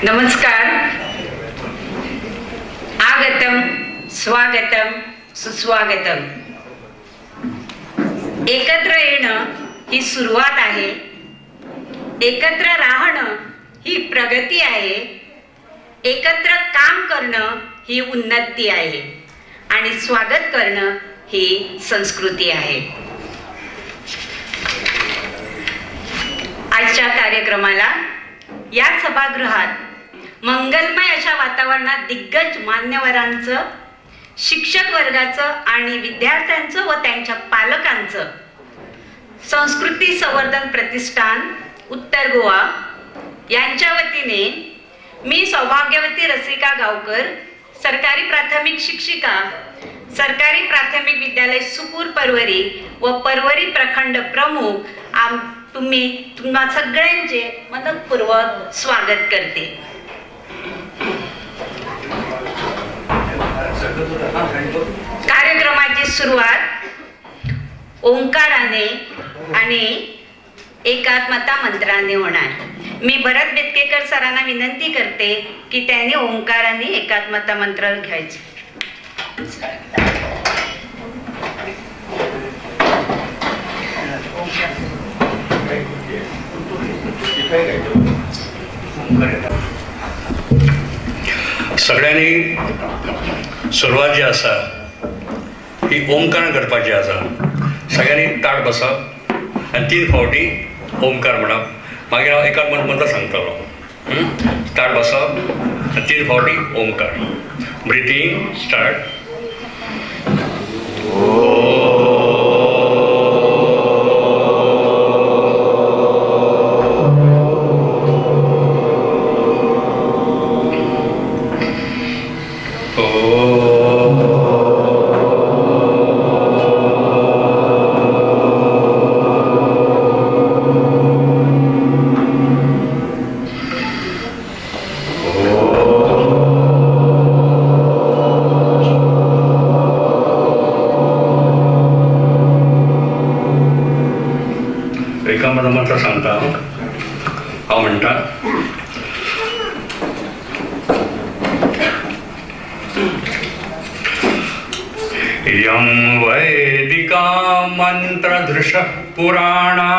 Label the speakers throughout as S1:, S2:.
S1: नमस्कार. आगतम स्वागतम सुस्वागतम. एकत्र येणं ही सुरुवात आहे. एकत्र राहणं ही प्रगती आहे. एकत्र काम करणं ही उन्नती आहे आणि स्वागत करणं ही संस्कृती आहे. आजच्या कार्यक्रमाला या सभागृहात मंगलमय अशा वातावरणात दिग्गज मान्यवरांचं, शिक्षक वर्गाचं आणि विद्यार्थ्यांचं व त्यांच्या पालकांचं संस्कृती संवर्धन प्रतिष्ठान उत्तर गोवा यांच्या वतीने मी सौभाग्यवती रसिका गावकर, सरकारी प्राथमिक शिक्षिका, सरकारी प्राथमिक विद्यालय सुपूर परवरी व परवरी प्रखंड प्रमुख तुम्हा सगळ्यांचे मनपूर्वक स्वागत करते. कार्यक्रमाची सुरुवात ओंकाराने आणि एकात्मता मंत्राने होणार. मी भरत बेतकेकर सरांना विनंती करते की त्यांनी ओंकाराने एकात्मता मंत्र घ्यायचे.
S2: सगळ्यांनी सुरुवात जी आसा ही ओंकार करपाची आसा. सगळ्यांनी ताट बसप आनी 3 फावटी ओंकार म्हणप. मागीर हांव एकाच मंत्र सांगतलो. ताट बसप आनी 3 फावटी ओंकार. Breathing start. मंत्र सांगता हांव म्हणटा. यं वैदिका मंत्रदृशः पुराणा,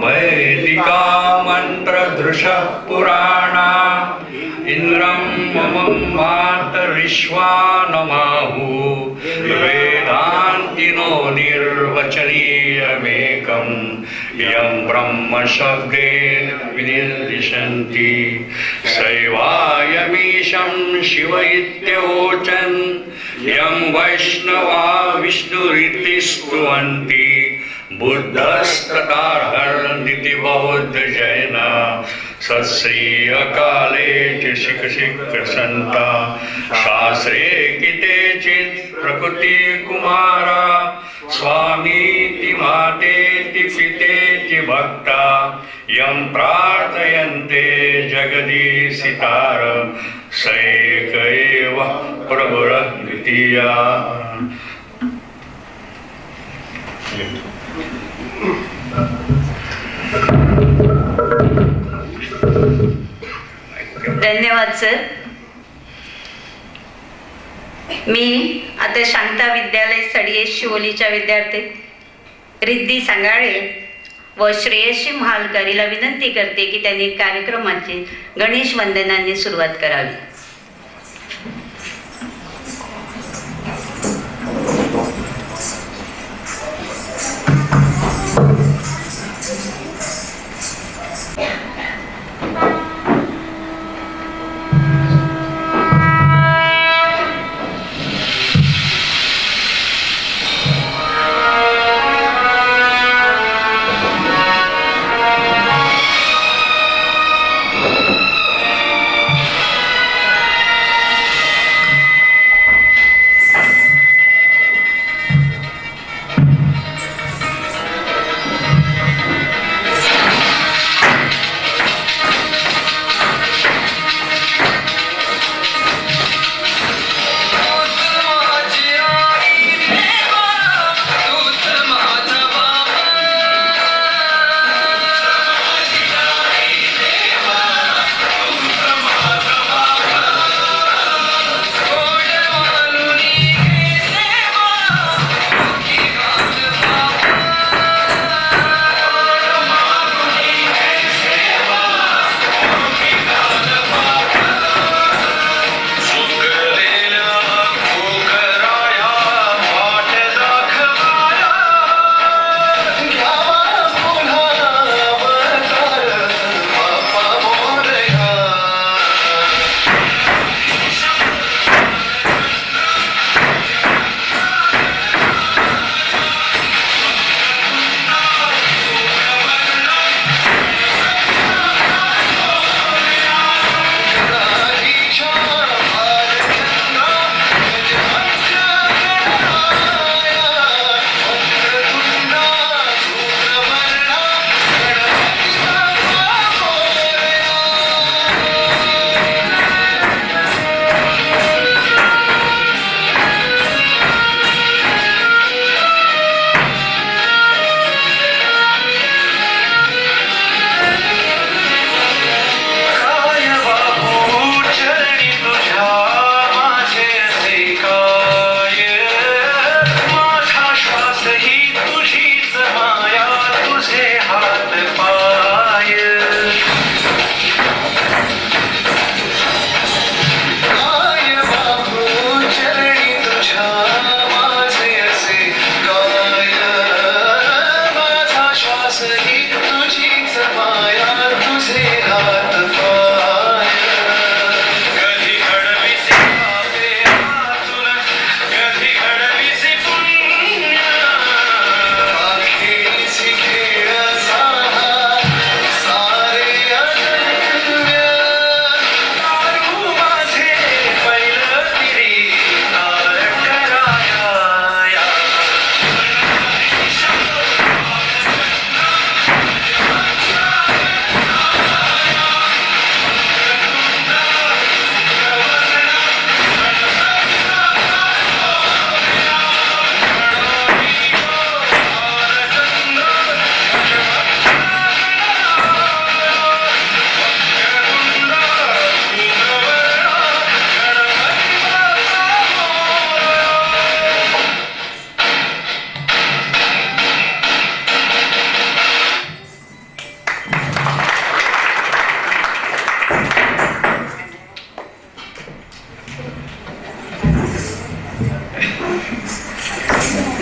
S2: वैदिका मंत्रदृशः पुराणा, इंद्रं ममं मातरिश्वानमाहु, वेदान्तिनो निर्वचनीयमेकं, यं ब्रह्म शब्देन विनिर्दिशन्ति, सैवायमीशं शिव इत्यवोचन्, यं वैष्णवा विष्णुरिति स्तुवन्ति, बुद्धस्तथार्हन्ति बौद्ध जैन, सत्श्री अकाले च शिक्षिकसन्ता, शास्त्रे कितेचित् प्रकृति कुमारा, स्वामीति मातेति पितेति भक्ता, यं प्रार्थयन्ते जगदीशितार, स एक एव प्रभुरः द्वितीया.
S1: धन्यवाद सर. मी आता शांता विद्यालय सडिये शिवोलीच्या विद्यार्थी रिद्धी सांगाळे व श्रेयशी महालकर हिला विनंती करते की त्यांनी कार्यक्रमाची गणेश वंदनाने सुरुवात करावी.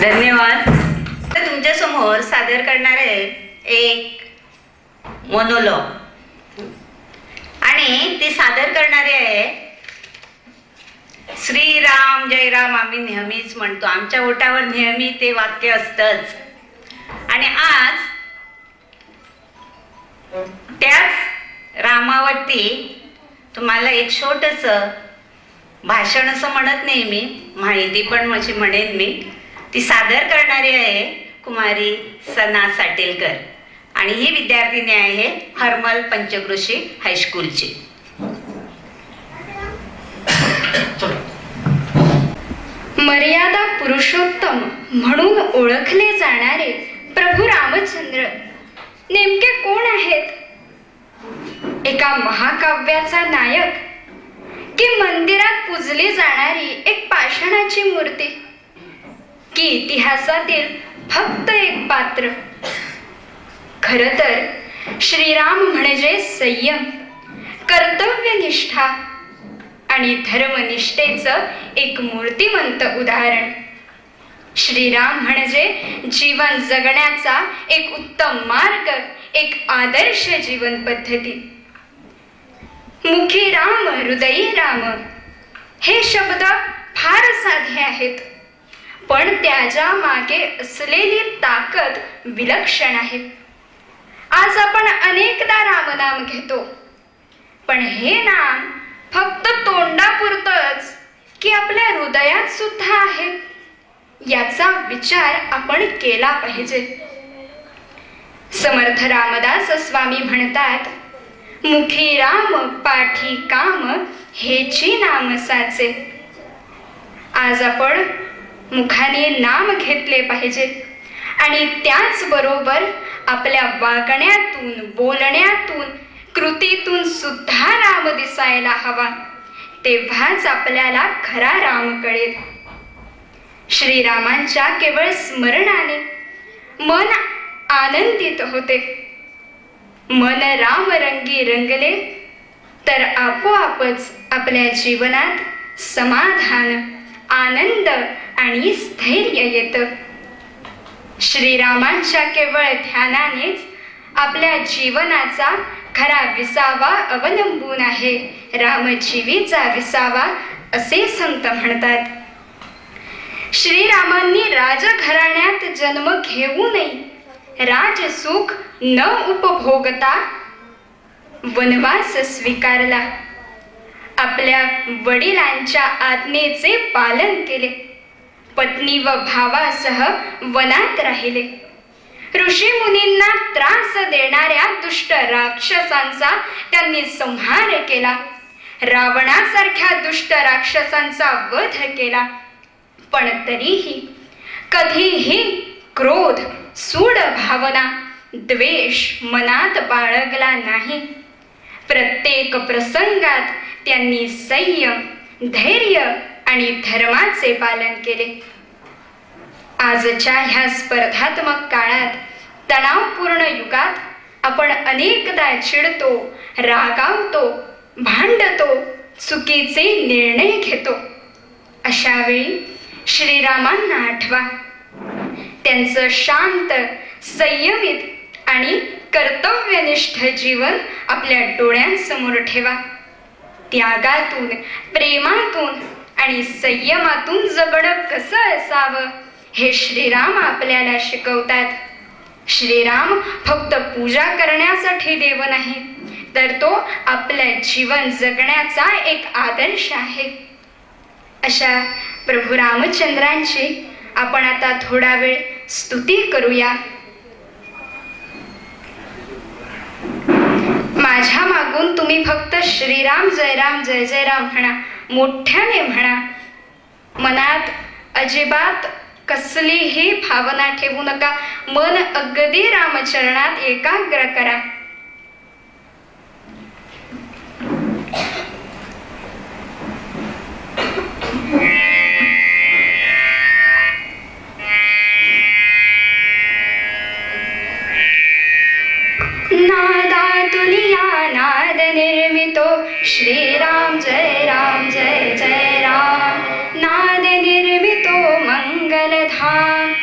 S1: धन्यवाद. तर तुमच्या समोर सादर करणारे एक मोनोलॉग आणि ते सादर करणारे आहे श्रीराम जयराम. आम्ही नेहमीच म्हणतो, आमच्या ओठावर नेहमी ते वाक्य असतंच. आणि आज त्याच रामावरती तुम्हाला एक छोटंसं भाषण असं म्हणत नाही मी, माहिती पण अशी म्हणेन मी. ती सादर करणारी आहे कुमारी सना साटेलकर आणि ही विद्यार्थिनी आहे हरमल पंचक्रोशी हायस्कूलची.
S3: मर्यादा पुरुषोत्तम म्हणून ओळखले जाणारे प्रभू रामचंद्र नेमके कोण आहेत? एका महाकाव्याचा नायक की मंदिरात पूजली जाणारी एक पाषाणाची मूर्ती की इतिहासातील फक्त एक पात्र? खरं तर श्रीराम म्हणजे संयम, कर्तव्यनिष्ठा आणि धर्मनिष्ठेचं एक मूर्तिमंत उदाहरण. श्रीराम म्हणजे जीवन जगण्याचा एक उत्तम मार्ग, एक आदर्श जीवन पद्धती. मुखी राम हृदयी राम हे शब्द फार साधे आहेत, पण त्याच्या मागे असलेली ताकद विलक्षण आहे. आज आपण अनेकदा रामनाम घेतो, पण हे नाम फक्त तोंडापुरतंच की आपल्या हृदयात सुद्धा आहे याचा विचार आपण केला पाहिजे. समर्थ रामदास स्वामी म्हणतात, मुखी राम पाठी काम हेची नाम साचे. आज आपण मुखाने नाम घेतले पाहिजे आणि त्याचबरोबर आपल्या वागण्यातून, बोलण्यातून, कृतीतून सुद्धा राम दिसायला हवा. तेव्हाच आपल्याला खरा राम कळेल. श्रीरामांच्या केवळ स्मरणाने मन आनंदित होते. मन रामरंगी रंगले तर आपोआपच आपल्या जीवनात समाधान, आनंद आणि स्थैर्य येतं. श्रीरामांच्या केवळ ध्यानानेच आपल्या जीवनाचा खरा विसावा अवलंबून आहे. रामजीवीचा विसावा असे संत म्हणतात. श्रीरामांनी राजघराण्यात जन्म घेऊनही राजसुख न उपभोगता वनवास स्वीकारला. आपल्या वडिलांच्या आज्ञेचे पालन केले. पत्नी व भावासह वनात राहिले. ऋषी मुनींना त्रास देणाऱ्या दुष्ट राक्षसांचा त्यांनी संहार केला. रावणासारख्या दुष्ट राक्षसांचा वध केला. पण तरीही कधीही क्रोध, सूड भावना, द्वेष मनात बाळगला नाही. प्रत्येक प्रसंगात त्यांनी संयम, धैर्य आणि धर्माचे पालन केले. आजच्या ह्या स्पर्धात्मक काळात, तणावपूर्ण युगात आपण अनेकदा चिडतो, रागावतो, भांडतो, चुकीचे निर्णय घेतो. अशा वेळी श्रीरामांना आठवा. त्यांचं शांत, संयमित आणि कर्तव्यनिष्ठ जीवन आपल्या डोळ्यांसमोर ठेवा. त्यागातून, प्रेमातून आणि संयमातून जगणं कसं असावं हे श्रीराम आपल्याला शिकवतात. श्रीराम फक्त पूजा करण्यासाठी देव नाही, तर तो आपलं जीवन जगण्याचा एक आदर्श आहे. अशा प्रभू रामचंद्रांची आपण आता थोडा वेळ स्तुती करूया. माझ्या मागून तुम्ही फक्त श्रीराम जय राम जय जय राम म्हणा, मोठ्याने म्हणा. मनात अजिबात कसलीही भावना ठेवू नका. मन अगदी रामचरणात एकाग्र करा. नादातुलिया नाद निर्मितो श्रीराम जय जय राम. नाद निर्मितो मंगलधाम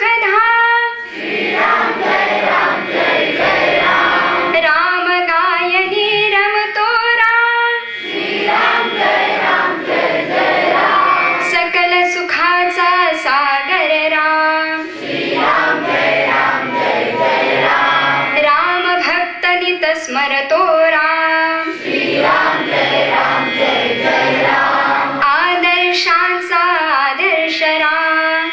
S3: सुखधाम राम गायनी रमतो राम सकल सुखाचा सागर राम राम भक्त नित स्मरतो राम आदर्शांचा आदर्श राम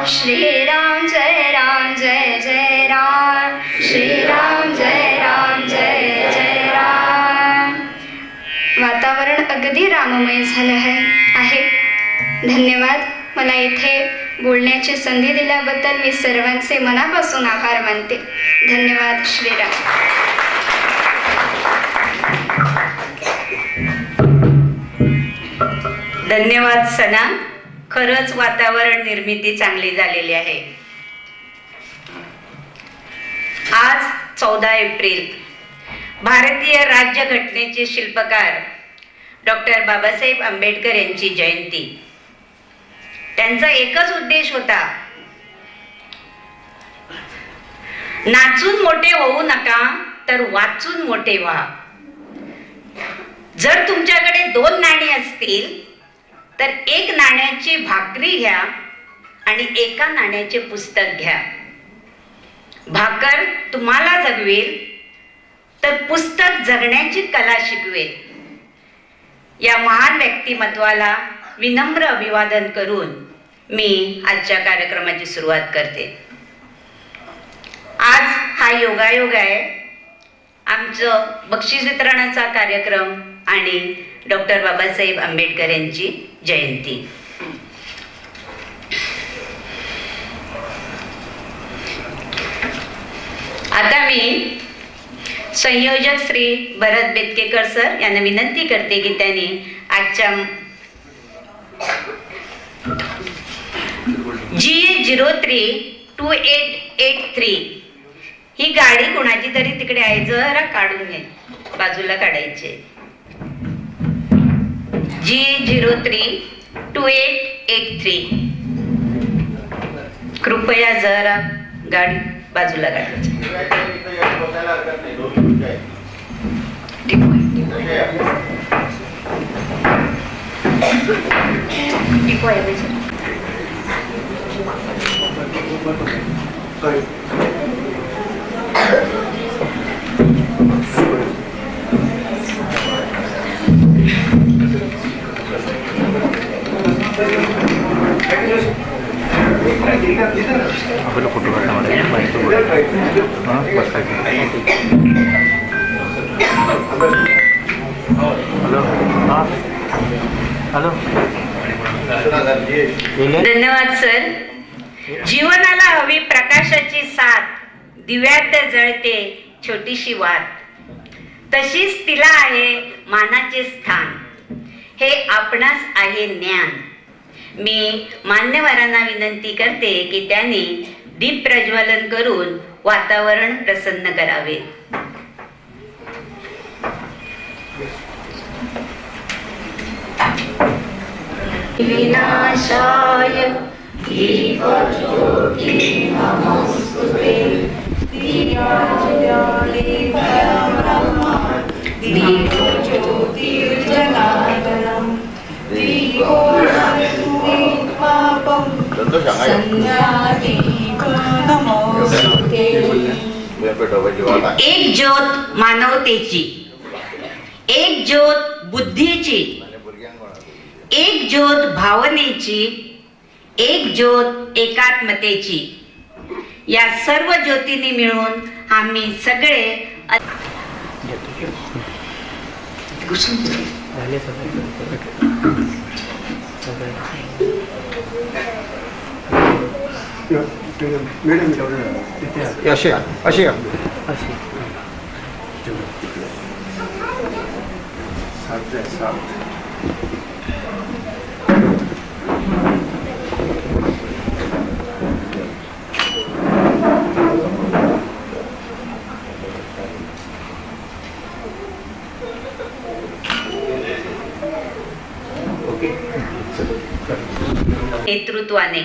S3: श्रीराम जय राम जय जय राम श्रीराम जय राम जय जय राम. वातावरण अगदी राममय झालं आहे. धन्यवाद. मला इथे बोलण्याची संधी दिल्याबद्दल मी सर्वांचे मनापासून आभार मानते. धन्यवाद. श्रीराम.
S1: धन्यवाद सना. खरंच वातावरण निर्मिती चांगली झालेली आहे. आज 14 एप्रिल भारतीय राज्यघटनेचे शिल्पकार डॉक्टर बाबासाहेब आंबेडकर यांची जयंती. त्यांचा एकच उद्देश होता, नाचून मोठे होऊ नका तर वाचून मोठे व्हा. जर तुमच्याकडे 2 नाणी असतील तर एक नाण्याची भाकरी घ्या आणि एका नाण्याचे पुस्तक घ्या. भाकर तुम्हाला जगवेल तर पुस्तक जगण्याची कला शिकवेल. या महान व्यक्तिमत्वाला विनम्र अभिवादन करून मी आजच्या कार्यक्रमाची सुरुवात करते. आज हा योगायोग आहे. आमचं बक्षीस वितरणाचा कार्यक्रम आणि डॉक्टर बाबासाहेब आंबेडकर यांची जयंती. आता मी संयोजक श्री भरत बेतकेकर सर यांना विनंती करते की त्यांनी आजच्या G032883 ही गाडी कोणाची तरी तिकडे आहे, जरा काढून घे, बाजूला काढायचे. G032883 कृपया जरा गाडी बाजूला काढायची.
S4: Photo hello.
S1: धन्यवाद सर. जीवनाला हवी प्रकाशाची साथ, दिव्यात जळते छोटीशी वात, तशीच तिला आहे मानाचे स्थान, हे आपणास आहे ज्ञान. मी मान्यवरांना विनंती करते की त्यांनी दीप प्रज्वलन करून वातावरण प्रसन्न करावे. विनाशाय दीपज्योती नमोस्तुते. दीपज्योती परब्रह्म दीपज्योतिर्जनार्दनम दीपो पापम संज्ञादीप नमोस्तुते. एक ज्योत मानवतेची, एक ज्योत बुद्धीची, एक ज्योत भावनेची, एक ज्योत एकात्मतेची. या सर्व ज्योतींनी मिळून आम्ही सगळे
S4: असे असे
S1: नेतृत्वाने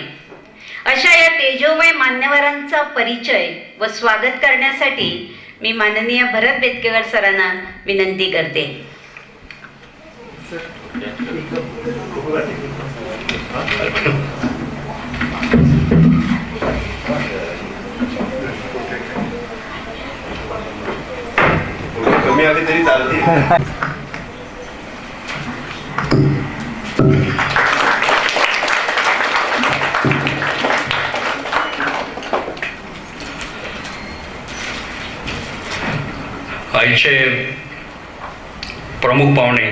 S1: अशा या तेजोमय मान्यवरांचा परिचय व स्वागत करण्यासाठी मी माननीय भरत बेतकेकर सरांना विनंती करते.
S5: कमी आली तरी चालते.
S2: आईचे प्रमुख पाहुणे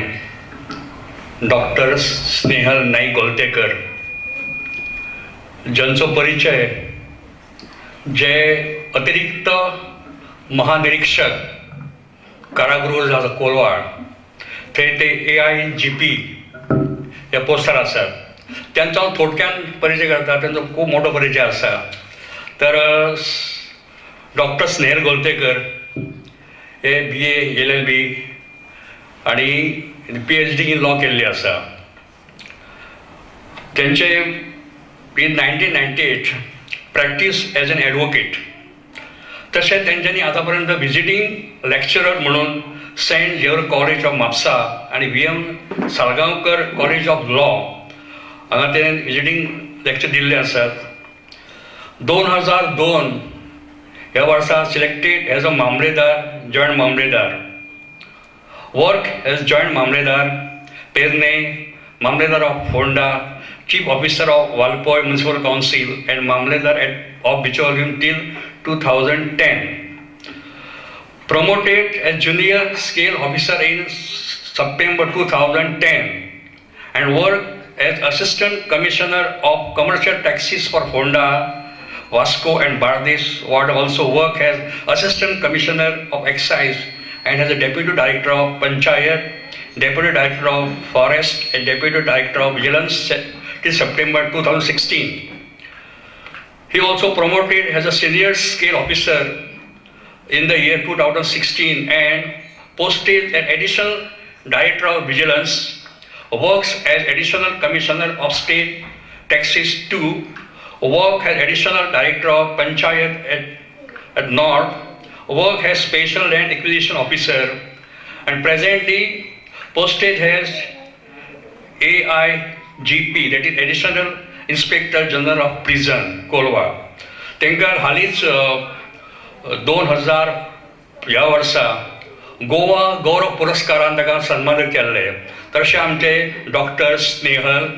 S2: डॉक्टर स्नेहल नाईक गोलतेकर, ज्यांचा परिचय जे अतिरिक्त महानिरीक्षक कारागृह झाला कोलवाड ते AIGP या पोस्टार असतात. त्यांचा थोडक्यान परिचय करता, त्यांचा खूप मोठा परिचय असा. तर डॉक्टर स्नेहल गोलतेकर हे BA LLB आणि PhD इन लॉ केल्ली आसा. त्यांचे in 1998 practice as an advocate. तशेंच तेंच्यांनी आतां पर्यंत विजिटींग लेक्चरर म्हणून saint Xavier college of Mapusa आणि VM Salgaocar college of law हांगा ते विजिटींग लेक्चर दिल्ले आसात. 2002 ह्या वर्सा सिलेक्टेड एज अ मामलेदार, जॉयंट मामलेदार. वर्क एज जॉयंट मामलेदार पेरने, मामलेदार of Ponda, chief officer of Valpoi municipal council and मामलेदार of Bicholim till 2010. Promoted as junior scale officer in September 2010 and worked as assistant commissioner of commercial taxes for Honda, Vasco and Bardes. Ward also worked as assistant commissioner of excise and as a deputy director of Panchayat, deputy director of forest and deputy director of vigilance till September 2016. He also promoted as a senior scale officer in the year 2016 and posted as additional director of vigilance, works as additional commissioner of state taxes 2, work as additional director of Panchayat at North, work as special land acquisition officer, and presently posted as AIGP, that is additional inspector general of prison, Kolwa. तेंका हालींच 2000 ह्या वर्सा गोवा गौरव पुरस्कारान ताका सन्मानित केल्ले. तशें आमचे doctor Snehal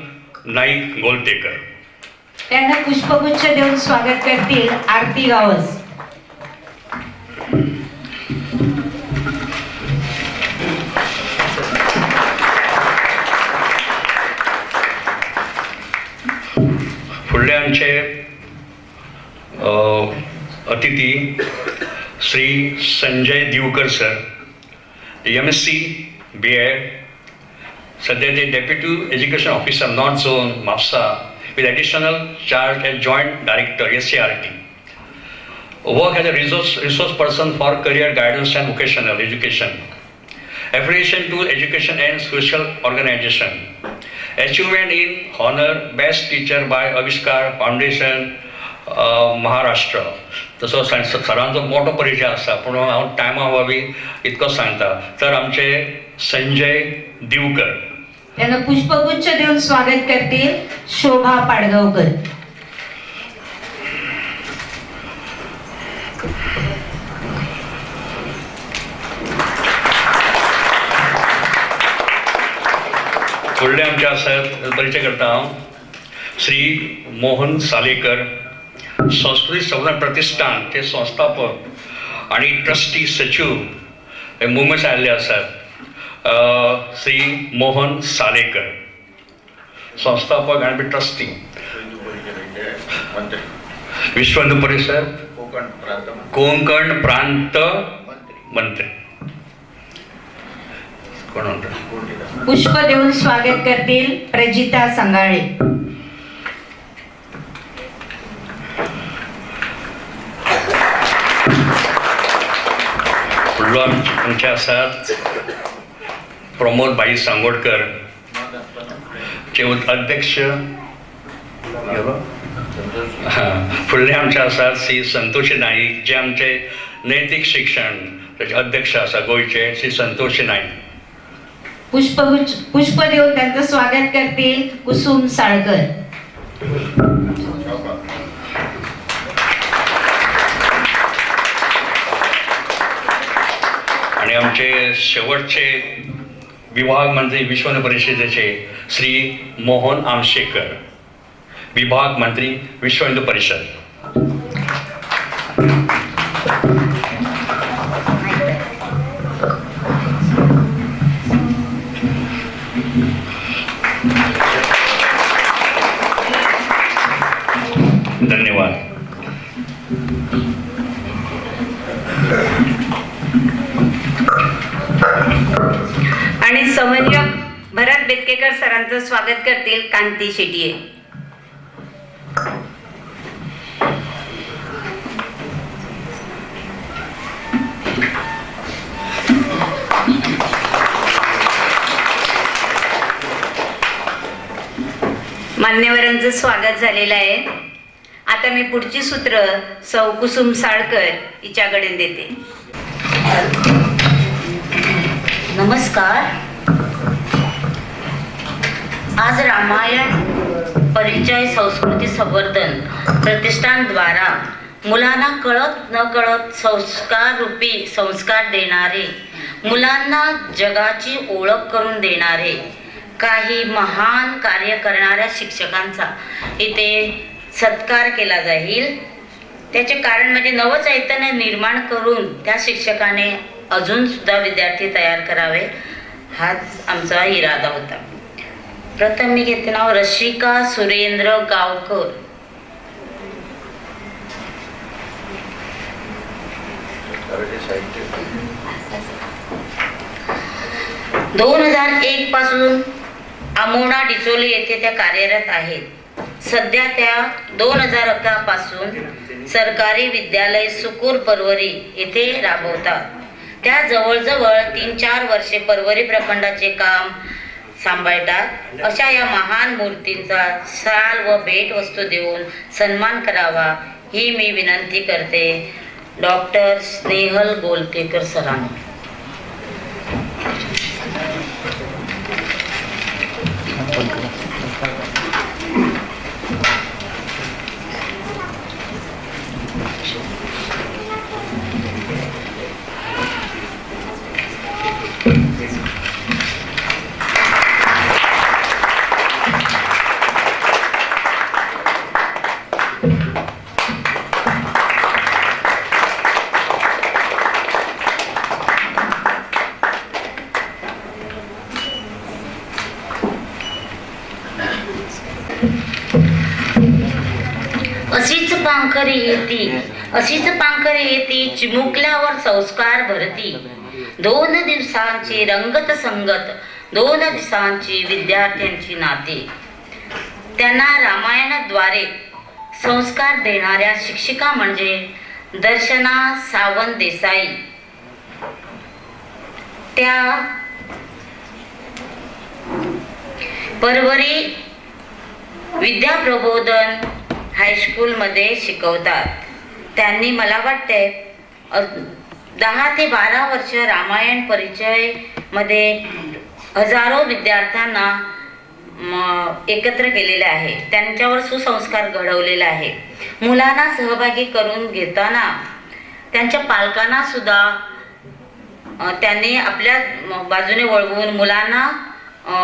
S2: Naik Golatkar.
S1: त्यांना पुष्पगुच्छ देऊन स्वागत करतील आरती गावस.
S2: फुडले आमचे अतिथी Shri Sanjay Divkar sir, MSc BEd, सध्या ते deputy education officer north zone Mapusa with additional charge as joint director SCRT. Work as a resource person for career guidance and vocational education. Affiliation to education and social organization. Achievement in honor best teacher by Aviskar Foundation Maharashtra. तसो सरांचो मोठो परिचय आसा, पूण हांव टायमा अभावी इतको सांगता. तर आमचे संजय दिवकर.
S1: त्यांना पुष्पगुच्छ देऊन स्वागत करतील शोभा पाडगावकर.
S2: फुडले आमचे आसात परिचय करता हांव श्री मोहन सालेकर, संस्कृती संवर्धन प्रतिष्ठान ते संस्थापक आणि ट्रस्टी सचिव हे मुंबईस आयिल्ले आसात. श्री मोहन सालेकर, संस्थापक आणि ट्रस्टी विश्व हिंदू परिषद कोकण प्रांत मंत्री. कोण म्हणतात?
S1: पुष्प देऊन स्वागत करतील प्रजिता संगाळे.
S2: फुडलो आमचे आसात प्रमोद बाई सांगोडकर, चे अध्यक्ष फुडले आमचे आसात श्री संतोशी नाईक, जे आमचे नैतीक शिक्षण त्याचे अध्यक्ष आसा गोंयचे श्री संतोशी नाईक.
S1: पुष्प देऊन त्यांचं स्वागत करतील कुसुम साळकर.
S2: आणि आमचे शेवटचे विभाग मंत्री विश्व हिंदू परिषदेचे श्री मोहन आमशेकर, विभाग मंत्री विश्व हिंदू परिषद. धन्यवाद.
S1: आणि समन्वयक भरत बेतकेकर सरांचं स्वागत करतील कांती शेट्ये. मान्यवरांचं स्वागत झालेलं आहे. आता मी पुढची सूत्र सौ कुसुम साळकर हिच्याकडे देते.
S6: नमस्कार. आज रामायण परिचय संस्कृती संवर्धन प्रतिष्ठान द्वारा मुलांना कळत न कळत संस्कार रूपी संस्कार देणारे, मुलांना जगाची ओळख करून देणारे काही महान कार्य करणाऱ्या शिक्षकांचा इथे सत्कार केला जाईल. त्याचे कारण म्हणजे नवचैतन्य निर्माण करून त्या शिक्षकाने अजून सुद्धा विद्यार्थी तयार करावे, हाच आमचा इरादा होता. प्रथम मी घेते नाव रशिका सुरेंद्र गावकर.
S5: साहित्य
S6: 2001 पासून आमोणा डिचोली येथे त्या कार्यरत आहेत. सध्या त्या 2011 पासून सरकारी विद्यालय सुकूर परवरी येथे राबवतात. त्या जवळजवळ 3-4 वर्षे परवरी प्रखंडाचे काम सांभाळतात. अशा या महान मूर्तींचा शाल व भेटवस्तू देऊन सन्मान करावा ही मी विनंती करते. डॉक्टर स्नेहल गोलतेकर सरांना. अशीच पांखरी येती चिमुकल्यावर संस्कार भरती. 2 दिवसांची रंगत संगत, 2 दिवसांची विद्यार्थ्यांची नाती. त्यांना रामायणाद्वारे संस्कार देणाऱ्या शिक्षिका म्हणजे दर्शना सावंत देसाई. त्या परवरी विद्याप्रबोधन हायस्कूलमध्ये शिकवतात. त्यांनी मला वाटते 10 ते 12 वर्ष रामायण परिचय मध्ये हजारो विद्यार्थ्यांना एकत्र केलेले आहे. त्यांच्यावर सुसंस्कार घडवलेले आहे. मुलांना सहभागी करून घेताना त्यांच्या पालकांना सुद्धा त्यांनी आपल्या बाजूने वळवून मुलांना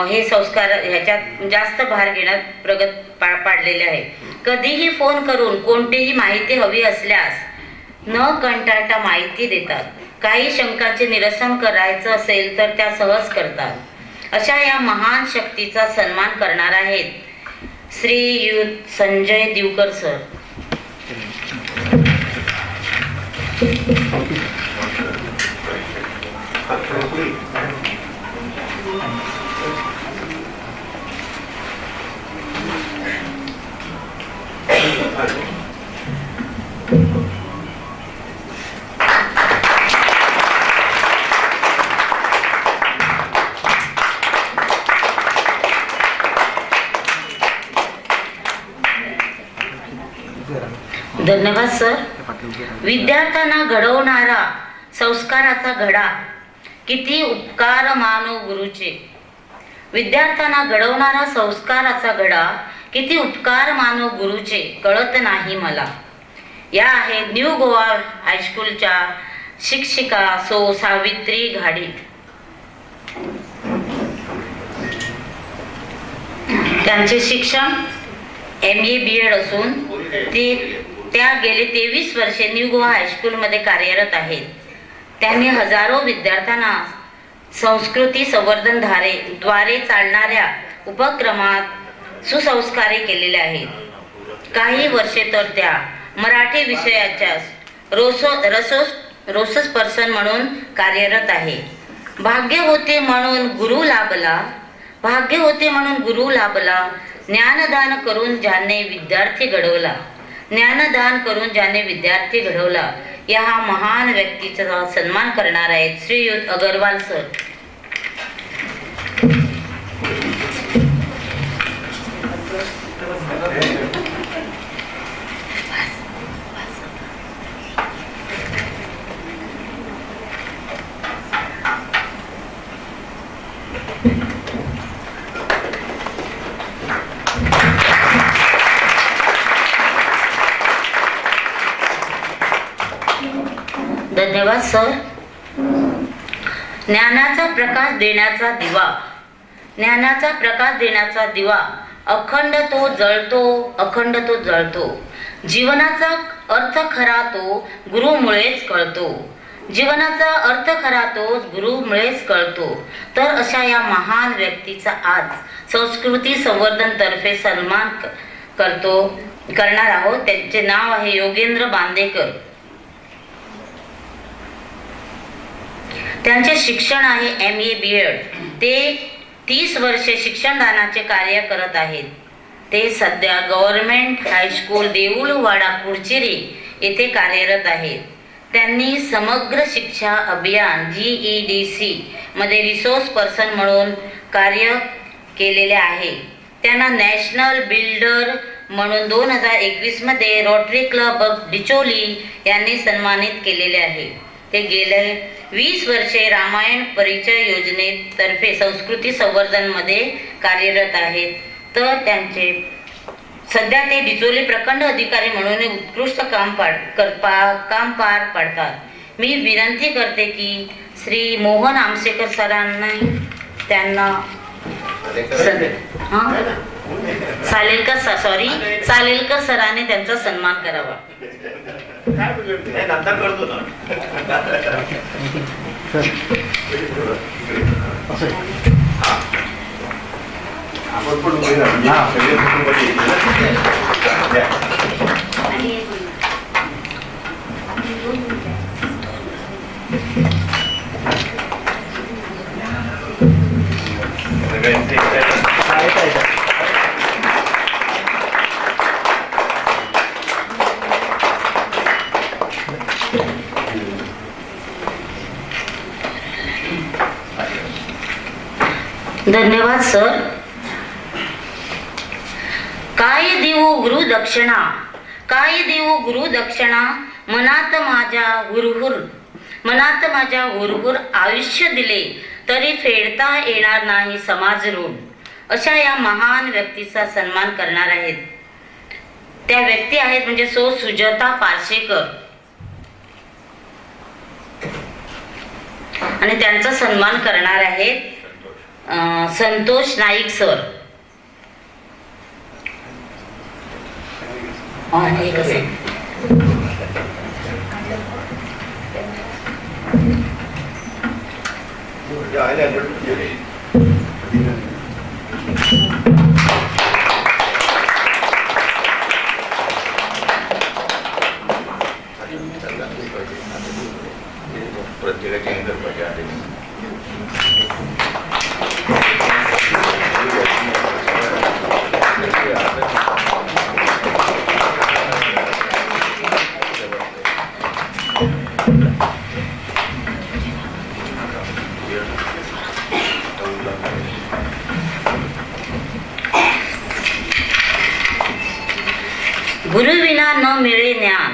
S6: हे संस्कार ह्याच्यात जास्त भार घेण्यात पाडलेले आहे. कधीही फोन करून कोणतीही माहिती हवी असल्यास न कंटाळता माहिती देतात. काही शंकांचे निरसन करायचं असेल तर त्या सहज करतात. अशा या महान शक्तीचा सन्मान करणार आहेत श्रीयुत संजय दिवकर सर. धन्यवाद सर. विद्यार्थ्यांना घडवणारा संस्काराचा घडा, किती उपकार मानो गुरुचे. विद्यार्थ्यांना घडवणारा संस्काराचा घडा, किती उपकार मानो गुरुचे, कळत नाही मला. या आहेत न्यू गोवा हायस्कूलच्या शिक्षिका सो सावित्री घाडी. त्यांचे शिक्षण MA BEd असून त्या गेले 23 वर्षे न्यू गोवा हायस्कूलमध्ये कार्यरत आहेत. त्यांनी हजारो विद्यार्थ्यांना संस्कृती संवर्धन द्वारे चालणाऱ्या उपक्रमात सुसंस्कारी केलेले आहेत. काही वर्षे तर त्या मराठी विषयाच्या रोसस पर्सन म्हणून कार्यरत आहे. भाग्य होते म्हणून गुरु लाभला, भाग्य होते म्हणून गुरु लाभला, ज्ञानदान करून ज्याने विद्यार्थी घडवला, ज्ञानदान करून ज्याने विद्यार्थी घडवला. या महान व्यक्तीचा सन्मान करणार आहेत श्रीयुत अगरवाल सर. धन्यवाद सर. ज्ञानाचा प्रकाश देण्याचा दिवा, ज्ञानाचा प्रकाश देण्याचा दिवा, अखंड तो जळतो, अखंड तो जळतो. जीवनाचा अर्थ खरा तो गुरुमुळेच कळतो, जीवनाचा अर्थ खरा तो गुरुमुळेच कळतो. तर अशा या महान व्यक्तीचा आज संस्कृती संवर्धन तर्फे सन्मान करणार आहोत. त्यांचे नाव आहे योगेंद्र बांदेकर. त्यांचे शिक्षण आहे MA BEd. ते 30 वर्षे शिक्षणदानाचे कार्य करत आहेत. ते सध्या गव्हर्नमेंट हायस्कूल देऊळवाडा कुडचिरी येथे कार्यरत आहेत. त्यांनी समग्र शिक्षा अभियान GEDC मध्ये रिसोर्स पर्सन म्हणून कार्य केलेले आहे. त्यांना नॅशनल बिल्डर म्हणून 2021 मध्ये रोटरी क्लब ऑफ डिचोली यांनी सन्मानित केलेले आहे. ते गेले 20 वर्षे रामायण परिचय योजनेतर्फे संस्कृती संवर्धनमध्ये कार्यरत आहेत. तर त्यांचे सध्या ते डिचोली प्रखंड अधिकारी म्हणून उत्कृष्ट काम पार पाडतात. मी विनंती करते की श्री मोहन आमसेकर सरांनी त्यांना सालेलकर सरांनी त्यांचा सन्मान करावा.
S5: आपण पण उभे राहू. सगळे कुटुंबाची
S6: धन्यवाद सर. काय देऊ गुरु दक्षिणा, काय देऊ गुरु दक्षिणा, मनात माझ्या हुरहुर आयुष्य दिले तरी फेडता येणार नाही समाज ऋण. अशा या महान व्यक्तीचा सन्मान करणार आहेत. त्या व्यक्ती आहेत म्हणजे सो सुजाता पारसेकर आणि त्यांचा सन्मान करणार आहेत संतोष नाईक सर.
S5: प्रत्येकाची अंतर पाहिजे.
S6: गुरुविना न मिळे ज्ञान,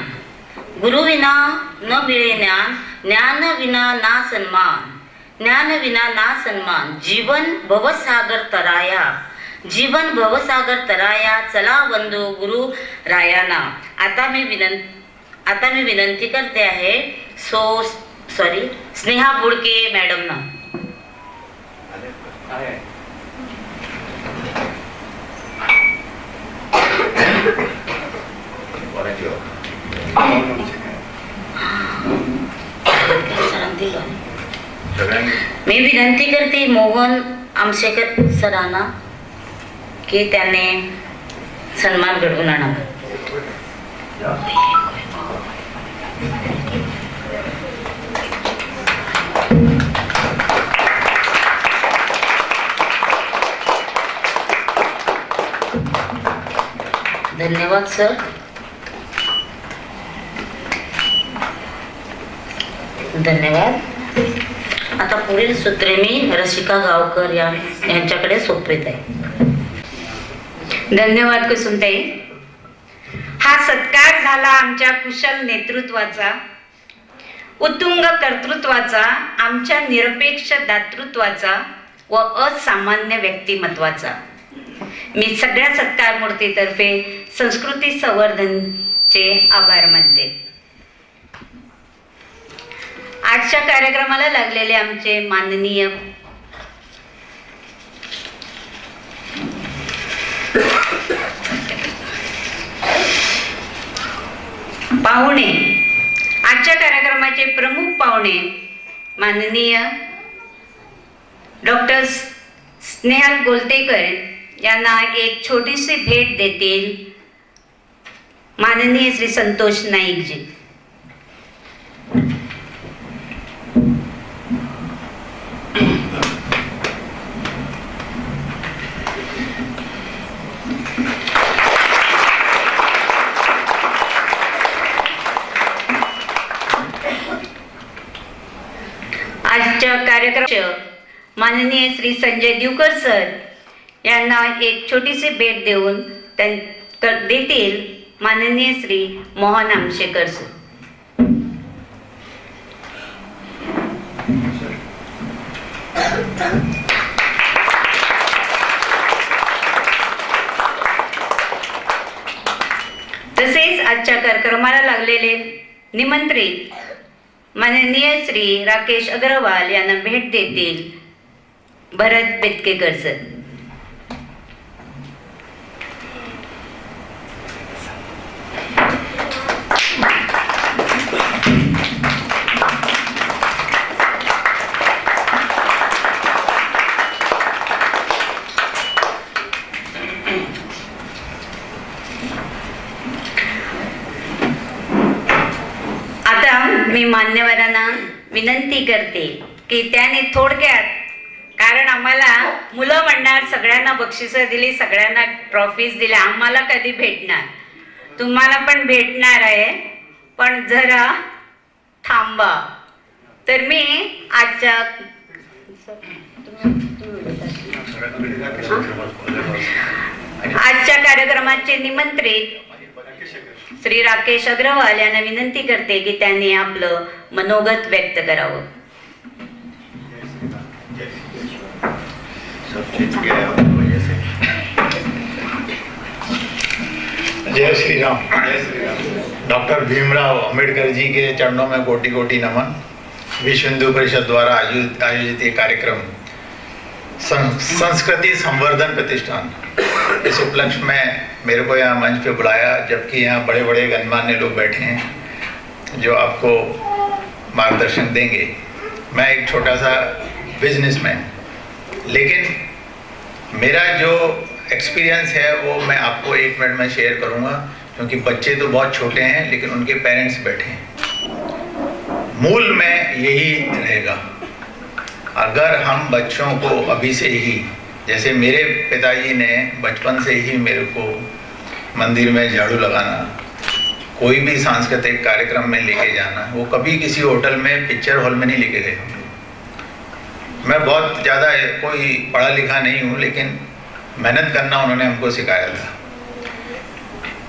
S6: गुरुविना न मिळे ज्ञान, ज्ञान विना ना सन्मान, ज्ञान विना ना सन्मान, जीवन भवसागर तराया, जीवन भवसागर तराया, चला बंधू गुरु रायाना. आता मी विनंती करते आहे स्नेहा बुडके मॅडमना. मी विनंती करते मोहन आमशेकर सरांना की त्याने सन्मान घडवून आणावा. धन्यवाद सर. धन्यवाद. आता पुढील सूत्रे मी रसिका गावकर यांच्याकडे सोपवित आहे.
S1: धन्यवाद कुसुमताई. हा सत्कार झाला आमच्या कुशल नेतृत्वाचा, उत्तुंग कर्तृत्वाचा, आमच्या निरपेक्ष दातृत्वाचा व असामान्य व्यक्तिमत्वाचा. मी सगळ्या सत्कार मूर्तीतर्फे संस्कृती संवर्धनचे आभार मानते. आजच्या कार्यक्रमाला लागलेले आमचे माननीय पाहुणे, आजच्या कार्यक्रमाचे प्रमुख पाहुणे माननीय डॉक्टर स्नेहल गोलतेकर यांना एक छोटीशी भेट देतील माननीय श्री संतोष नाईकजी. आजच्या कार्यक्रमाचे माननीय श्री संजय दिवकर सर यांना एक छोटीशी भेट देतील माननीय श्री मोहन आमशेकर सर. तसेच आजच्या कार्यक्रमाला लागलेले निमंत्रित माननीय श्री राकेश अग्रवाल यांना भेट देतील भरत बेतकेकर सर. मी मान्यवरांना विनंती करते की त्याने थोडक्यात, कारण आम्हाला मुलं म्हणणार सगळ्यांना बक्षिसं दिली, सगळ्यांना ट्रॉफीज दिल्या, आम्हाला कधी भेटणार, तुम्हाला पण भेटणार आहे, पण जरा थांबा. तर मी आजच्या कार्यक्रमाचे निमंत्रित श्री राकेश अग्रवाल यांना विनंती करते की त्यांनी आपलं मनोगत व्यक्त करावं.
S5: जय श्री राम. डॉक्टर भीमराव अंबेडकर जी के चरणों में कोटि कोटि नमन. विश्व हिंदू परिषद द्वारा आयोजित ये कार्यक्रम संस्कृति संवर्धन प्रतिष्ठान, इस उपलक्ष्य में मेरे को यहाँ मंच पे बुलाया, जबकि यहाँ बड़े बड़े गणमान्य लोग बैठे हैं जो आपको मार्गदर्शन देंगे. मैं एक छोटा सा बिजनेसमैन, लेकिन मेरा जो एक्सपीरियंस है वो मैं आपको 1 मिनट में शेयर करूँगा, क्योंकि बच्चे तो बहुत छोटे हैं लेकिन उनके पेरेंट्स बैठे हैं. मूल में यही रहेगा, अगर हम बच्चों को अभी से ही, जैसे मेरे पिताजी ने बचपन से ही मेरे को मंदिर में झाड़ू लगाना, कोई भी सांस्कृतिक कार्यक्रम में लेके जाना, वो कभी किसी होटल में पिक्चर हॉल में नहीं लेके गए. मैं बहुत ज़्यादा कोई पढ़ा लिखा नहीं हूँ, लेकिन मेहनत करना उन्होंने हमको सिखाया था.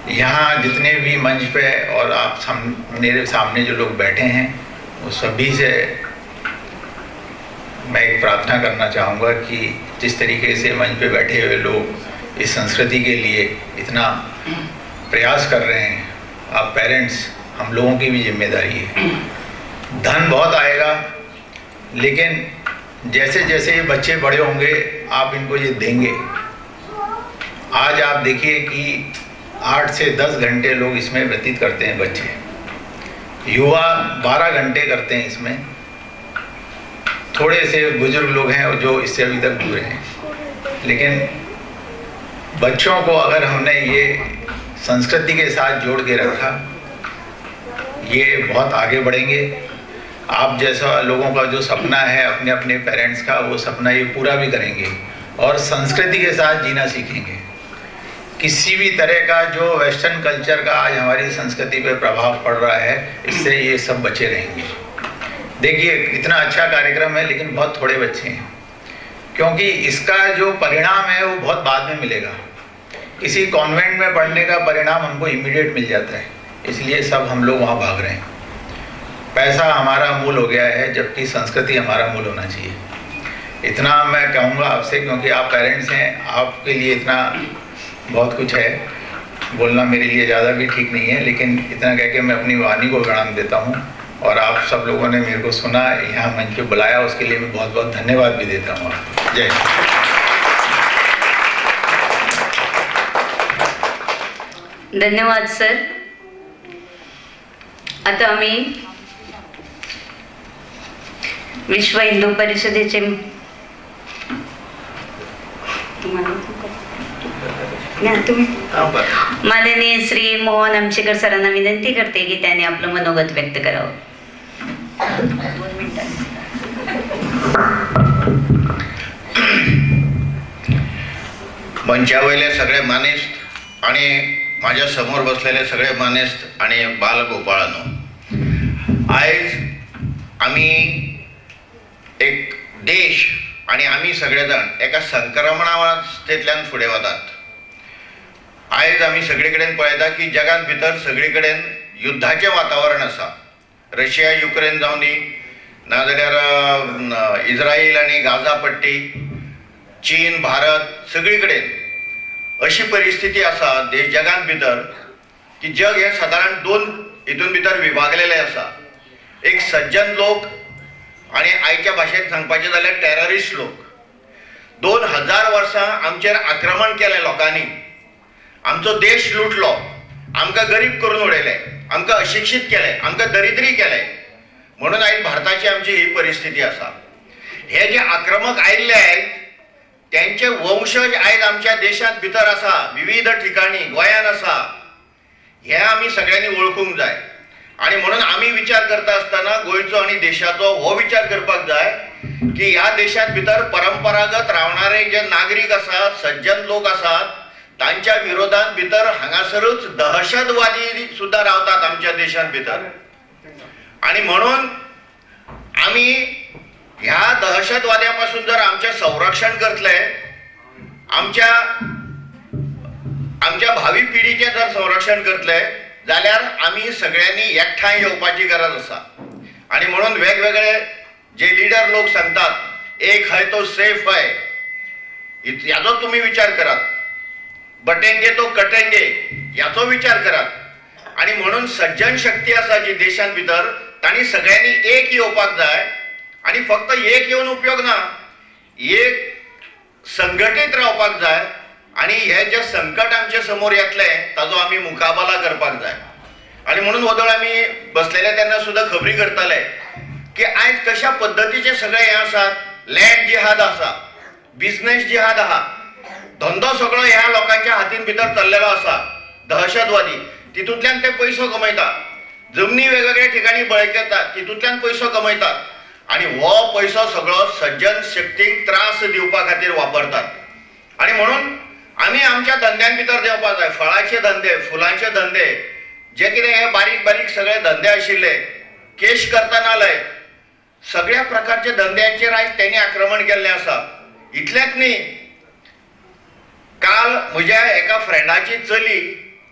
S5: यहाँ जितने भी मंच पे और आप मेरे सामने जो लोग बैठे हैं वो सभी से मैं एक प्रार्थना करना चाहूँगा कि जिस तरीके से मंच पे बैठे हुए लोग इस संस्कृति के लिए इतना प्रयास कर रहे हैं, आप पेरेंट्स, हम लोगों की भी जिम्मेदारी है। धन बहुत आएगा, लेकिन जैसे जैसे ये बच्चे बड़े होंगे आप इनको ये देंगे। आज आप देखिए कि 8 से 10 घंटे लोग इसमें व्यतीत करते हैं, बच्चे, युवा 12 घंटे करते हैं इसमें। थोड़े से बुजुर्ग लोग हैं जो इससे अभी तक दूर हैं, लेकिन बच्चों को अगर हमने ये संस्कृति के साथ जोड़ के रखा, ये बहुत आगे बढ़ेंगे। आप जैसा लोगों का जो सपना है अपने अपने पेरेंट्स का, वो सपना ये पूरा भी करेंगे और संस्कृति के साथ जीना सीखेंगे। किसी भी तरह का जो वेस्टर्न कल्चर का आज हमारी संस्कृति पे प्रभाव पड़ रहा है, इससे ये सब बचे रहेंगे। देखिए इतना अच्छा कार्यक्रम है, लेकिन बहुत थोड़े बच्चे हैं, क्योंकि इसका जो परिणाम है वो बहुत बाद में मिलेगा। किसी कॉन्वेंट में पढ़ने का परिणाम हमको इमीडिएट मिल जाता है, इसलिए सब हम लोग वहाँ भाग रहे हैं। पैसा हमारा मूल हो गया है, जबकि संस्कृति हमारा मूल होना चाहिए। इतना मैं कहूँगा आपसे, क्योंकि आप पेरेंट्स हैं, आपके लिए इतना बहुत कुछ है, बोलना मेरे लिए ज़्यादा भी ठीक नहीं है, लेकिन इतना कह के मैं अपनी वाणी को विराम देता हूँ। और आप सब लोगों ने मेरे को सुना, यहाँ मंच पे बुलाया, उसके लिए मैं बहुत बहुत धन्यवाद भी देता हूँ। जय हिंद।
S1: धन्यवाद सर. आता आम्ही विश्व हिंदू परिषदेचे माननीय श्री मोहन आमशेकर सरांना विनंती करते की त्यांनी आपलं मनोगत व्यक्त करावं.
S7: मंचावयले सगळे मानेस्त आणि माझ्या समोर बसलेले सगळे मानेस्त आणि बालगोपाळांनो, आज आम्ही एक देश आणि आम्ही सगळेजण एका संक्रमणावस्थेतल्यान फुडें वतात. आज आम्ही सगळीकडेन पळयता की जगात भितर सगळीकडेन युद्धाचें वातावरण आसा. रशिया युक्रेन जावं दी, नाजाल्यार इस्रायल आणि गाजा पट्टी, चीन, भारत, सगळीकडेन अशी परिस्थिती आसा देश जगात भितर की जग हे साधारण 2 हितून भितर विभागलेले आसा. एक सज्जन लोक आणि आयच्या भाशेन सांगपाचें जाल्यार टेररिस्ट लोक. 2000 वर्सां आमचेर आक्रमण केलें लोकांनी, आमचो देश लुटलो, आमकां गरीब करून उडयले, आमकां अशिक्षीत केले, आमकां दरिद्री केले. म्हणून आयज भारताची आमची ही परिस्थिती आसा. हे जे आक्रमक आयिल्ले आहेत त्यांचे वंशज आयज आमच्या देशात भितर आसा, विविध ठिकाणी गोंयान आसा. हे आमी सगळ्यांनी वळखूंक जाय. आणि म्हणून आमी विचार करता आसतना गोंयचो आणि देशाचो हो विचार करपाक जाय की ह्या देशात भितर परंपरागत रावणारे जे नागरिक आसात, सज्जन लोक आसात, तांच्या विरोधात भितर हांगासरूच दहशतवादी सुद्धा रावतात आमच्या देशात भितर. आणि म्हणून आमी ह्या दहशतवाद्यापासून जर आमचे संरक्षण करतले, आमच्या भावी पिढीचे जर संरक्षण करतले, जाल्यार आमी सगळ्यांनी एकठांय येवपाची गरज आसा. आणि म्हणून वेगवेगळे जे लीडर लोक सांगतात एक है तो सेफ है, याचो तुम्ही विचार करात. बटेंगे तो कटेंगे याचो विचार करात. आणि म्हणून सज्जन शक्ती आसा जी देशात भितर, तांणी सगळ्यांनी एक येवपाक जाय. आणि फक्त एक येवन उपयोग ना, एक संघटीत रावपाक जाय. आणि हे जे संकट आमच्या समोर येतले ताजो आमी मुकाबला करपाक जाय. आणि म्हणून वदळ आमी बसलेले तेन्ना सुद्धा खबरी करताले की आयज कशा पद्धतीचे सगळे हे आसात. लँड जिहाद आसा, बिझनेस जिहाद आहा, धंदो सगळो ह्या लोकांच्या हातीन भितर चल्लेलो आसा. दहशतवादी तितूंतल्यान ते पयसो कमयतात, जमनी वेगवेगळ्या ठिकाणी बळकायतात, तितूंतल्यान पयसो कमयतात. आणि हो पयसो सगळो सज्जन शक्तीक त्रास दिवपा खातीर वापरतात. आणि म्हणून आमी आमच्या धंद्यान भितर देवपाक जाय. फळाचे धंदे, फुलांचे धंदे, जे कितें हे बारीक बारीक सगळे धंदे आशिल्ले, केश कर्तनालय, सगळ्या प्रकारचे धंद्यांचेर आयज तेणी आक्रमण केल्लें आसा. इतलेंच न्ही, काल म्हज्या एका फ्रेंडाची चली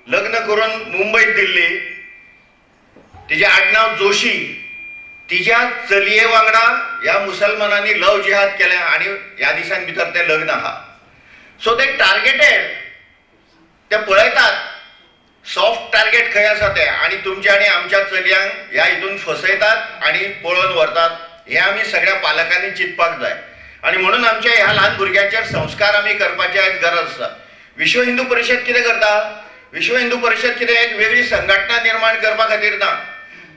S7: लग्न करून मुंबईत दिल्ली, तिचे आडनाव जोशी, तिच्या चलये वांगडा या मुसलमानांनी लव जिहाद केल्या आणि ह्या दिसां भितर ते लग्न आहा. सो ते टार्गेटेड, ते पळयतात सॉफ्ट टार्गेट खंय आसा ते, आणि तुमच्या आणि आमच्या चलयांक ह्या हितून फसयतात आणि पळोवन व्हरतात. हे आमी सगळ्या पालकांनी चिंतपाक जाय. आणि म्हणून आमच्या ह्या ल्हान भुरग्यांचेर संस्कार आमी करपाची आयज गरज आसा. विश्व हिंदू परिशद कितें करता? विश्व हिंदू परिशद कितें एक वेगळी संघटना निर्माण करपा खातीर ना,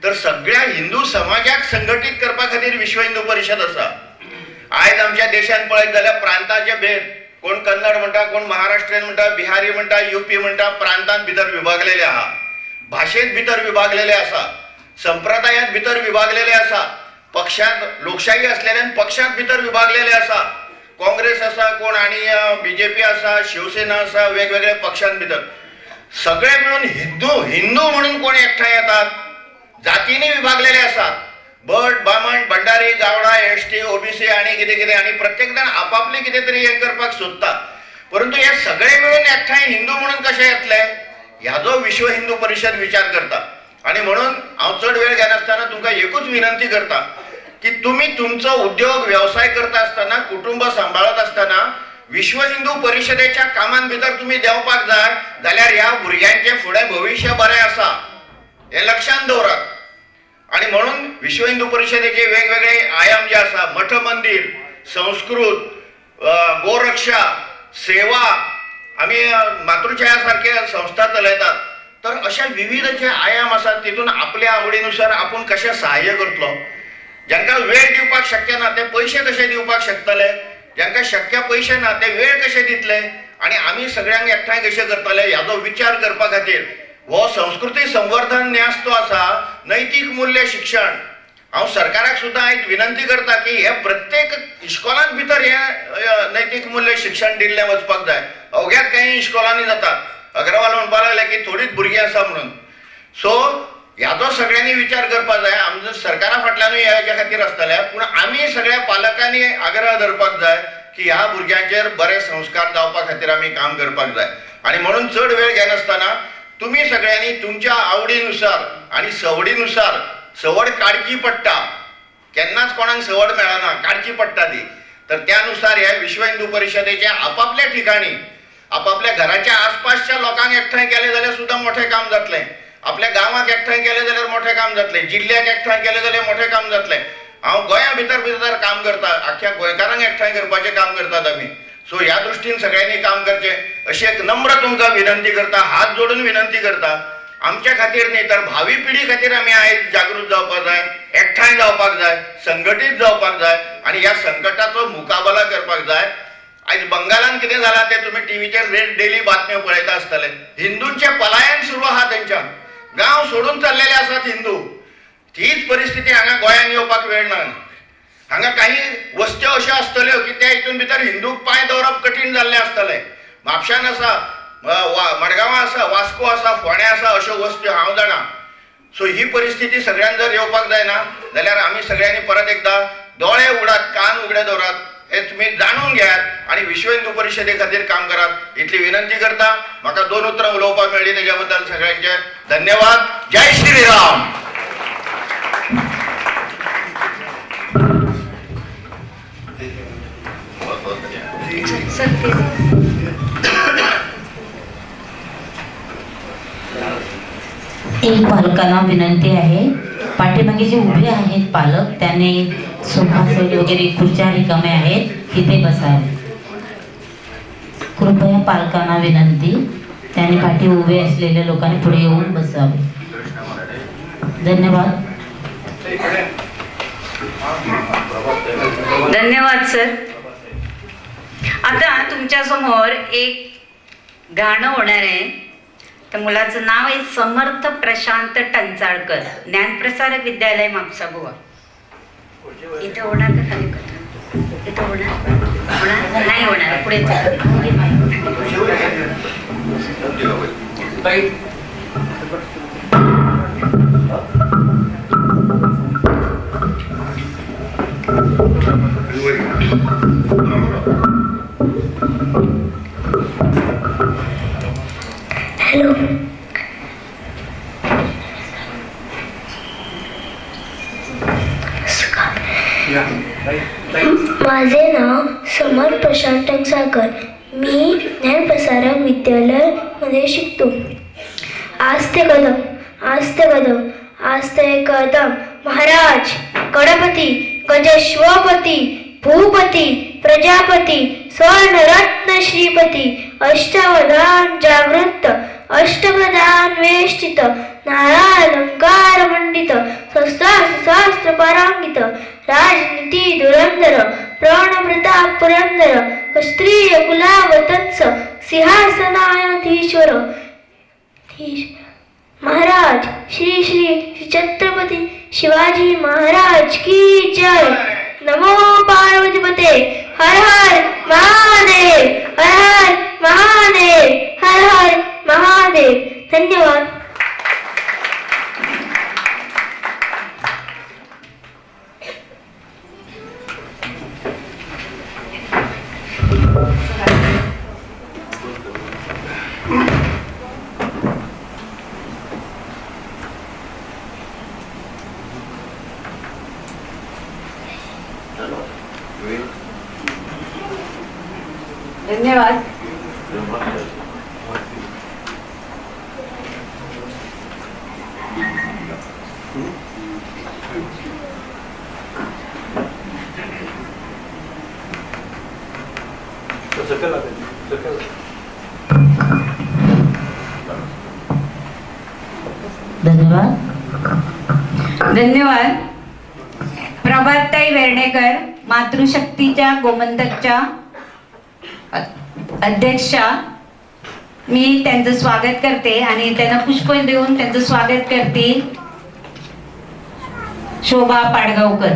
S7: तर सगळ्या हिंदू समाजाक संघटीत करपा खातीर विश्व हिंदू परिशद आसा. आयज आमच्या देशांत पळयत जाल्यार प्रांताचे भेद, कोण कन्नड म्हणटा, कोण महाराष्ट्रीयन म्हणटा, बिहारी म्हणटा, युपी म्हणटा, प्रांतांत भितर विभागलेले आहा, भाशेंत भितर विभागलेले आसा, संप्रदायांत भितर विभागलेले आसा, पक्षांत लोकशाही असलेल्यान पक्षांत भितर विभागलेले आसा. काँग्रेस आसा, कोण आणि बीजेपी आसा, शिवसेना आसा, वेगवेगळ्या पक्षांत भितर सगळे मिळून हिंदू म्हणून कोण एकठांय येतात. जातींनी विभागलेले आसात, भट, बामण, भंडारी, गावडा, एसटी, ओबीसी आणि कितें कितें, आणि प्रत्येक जण आपापले कितें तरी हे करपाक सोदता. परंतु हे सगळे मिळून एकठांय हिंदू म्हणून कशे येतले, ह्याचो विश्व हिंदू परिशद विचार करता. आणि म्हणून हांव चड वेळ घेनासतना तुमकां एकूच विनंती करता की तुम्ही तुमचो उद्योग व्यवसाय करता असताना, कुटुंब सांबाळत असताना विश्व हिंदू परिशदेच्या कामान भितर तुम्ही देवपाक जाय जाल्यार ह्या भुरग्यांचे फुडें भविष्य बरें आसा हे लक्षात दवरात. आणि म्हणून विश्व हिंदू परिषदेचे वेगवेगळे आयाम जे आसा, मठ मंदिर, संस्कृत, गोरक्षा, सेवा, आम्ही मातृछाया सारखे संस्था चलयतात. तर अशा विविध जे आयाम आसात तितून आपल्या आवडीनुसार आपण कशें सहाय्य करतलो. ज्यांका वेळ दिवपाक शक्य ना ते पैसे कशे दिवपाक शकतले, ज्यांका शक्य पैसे ना ते वेळ कशे दितले, आणि आम्ही सगळ्यांक एकठांय कशे करतले ह्याचो विचार करपा खातीर हो संस्कृती संवर्धन न्यास तो आसा, नैतीक मूल्य शिक्षण. हांव सरकाराक सुद्दां आयज विनंती करता की हे प्रत्येक इस्कॉलांत भितर हे नैतीक मूल्य शिक्षण दिल्लें वचपाक जाय. अवघ्यात काही इस्कॉलांनी जाता. अग्रवाल म्हणपाक लागले की थोडीच भुरगीं आसा म्हणून. सो ह्याचो सगळ्यांनी विचार करपाक जाय. आमच्या सरकारा फाटल्यानूय ह्याच्या खातीर आसतले, पूण आमी सगळ्या पालकांनी आग्रह धरपाक जाय की ह्या भुरग्यांचेर बरे संस्कार जावपा खातीर आमी काम करपाक जाय. आणि म्हणून चड वेळ घेनासतना तुम्ही सगळ्यांनी तुमच्या आवडीनुसार आणि सवडीनुसार सवड काडची पडटा. केन्नाच कोणाक सवड मेळना, काडची पडटा ती. तर त्यानुसार हे विश्व हिंदू परिषदेच्या आपापल्या ठिकाणी आपापल्या घराच्या आसपासच्या लोकांक एकठांय केले जाल्यार सुद्दां मोठे काम जातले. आपल्या गांवाक एकठांय केले जाल्यार मोठे काम जातले. जिल्ह्याक एकठांय केले जाल्यार मोठे काम जातले. हांव गोंया भितर काम करता, आख्या गोंयकारांक एकठांय करपाचें काम करतात आमी. सो ह्या दृश्टीन सगळ्यांनी काम करचे अशी एक नम्र तुमकां विनंती करता, हात जोडून विनंती करता. आमच्या खातीर न्ही तर भावी पिढी खातीर आमी आयज जागृत जावपाक जाय, एकठांय जावपाक जाय, संघटीत जावपाक जाय आणि ह्या संकटाचो मुकाबला करपाक जाय. आयज बंगालान कितें जालां ते तुमी टीव्हीचेर डेली बातम्यो पळयता आसतले. हिंदूंचे पलायन सुरू आहा, तेंच्या गांव सोडून चाललेले आसात हिंदू. तीच परिस्थिती हांगा गोंयांत येवपाक वेळ ना. हांगा काही वस्त्यो अश्यो आसतल्यो की त्या हितून भितर हिंदूक पांय दवरप कठीण जाल्लें आसतलें. म्हापशान आसा, मडगांवां आसा, वास्को आसा, फोंड्या आसा, अश्यो वस्त्यो हांव जाणा. सो ही परिस्थिती सगळ्यांक जर येवपाक जायना जाल्यार आमी सगळ्यांनी परत एकदा दोळे उगडात, कान उगडे दवरात, हे तुम्ही जाणून घेयात आणि विश्व हिंदू परिषदे खातीर काम करात इतली विनंती करता. म्हाका 2 उतरां उलोवपाक मेळ्ळी तेज्या बद्दल सगळ्यांचे धन्यवाद. जय श्रीराम.
S6: एक पालकांना विनंती आहे, पाठीमागे जे उभे आहेत पालक त्यांनी सोफा सेट वगैरे खुर्च्या रिकाम्या आहेत, तिथे बसावे. कृपया पालकांना विनंती, त्यांनी पाठी उभे असलेल्या लोकांनी पुढे येऊन बसावे. धन्यवाद.
S1: धन्यवाद सर. आता तुमच्या समोर एक गाणं होणार आहे. त्या मुलाचं नाव आहे समर्थ प्रशांत टंचाळकर, ज्ञानप्रसारक विद्यालय म्हापसा. इथे होणार का खाली कथा? इथे होणार नाही होणार, पुढे
S8: हॅलो. माझे नाव समर प्रशांत टंकसाळकर. मी ज्ञानप्रसारक विद्यालयामध्ये शिकतो. आस्ते कदम, आस्ते कदम, आस्ते कदम. महाराज, गणपती, गजश्वपती, भूपती, प्रजापती, स्वर्णरत्न श्रीपती, अष्टवधान जागृत, अष्टप्रधान वेष्टित, नारालंकार मंडित, शस्त्रास्त्र परांगित, राजनीती धुरंधर, प्राणप्रताप पुरंदर, क्षत्रिय कुलावतत्स, सिंहासनाधीश्वर. महाराज, श्री श्री श्री छत्रपती शिवाजी महाराज की जय. नमो पार्वतीपते. हर हर महादेव, हर हर महादेव, हर हर महादेव. धन्यवाद.
S1: धन्यवाद. धन्यवाद. प्रभातताई वेर्णेकर, मातृशक्तीच्या गोमंतकच्या अध्यक्षा, मी त्यांचं स्वागत करते आणि त्यांना पुष्प देऊन त्यांचं स्वागत करते. शोभा पाडगावकर.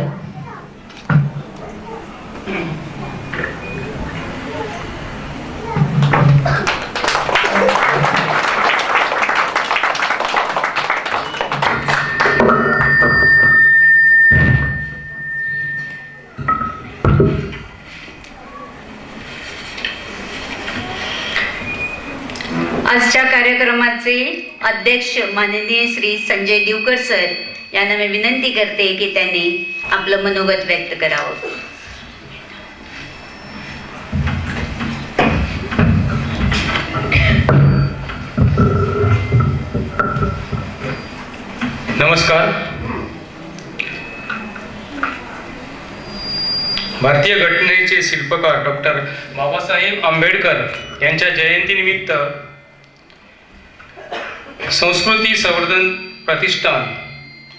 S1: आजच्या कार्यक्रमाचे अध्यक्ष माननीय श्री संजय दिवकर सर यांना मी विनंती करते की त्यांनी आपलं मनोगत व्यक्त करावं.
S9: नमस्कार. भारतीय घटनेचे शिल्पकार डॉक्टर बाबासाहेब आंबेडकर यांच्या जयंतीनिमित्त संस्कृती संवर्धन प्रतिष्ठान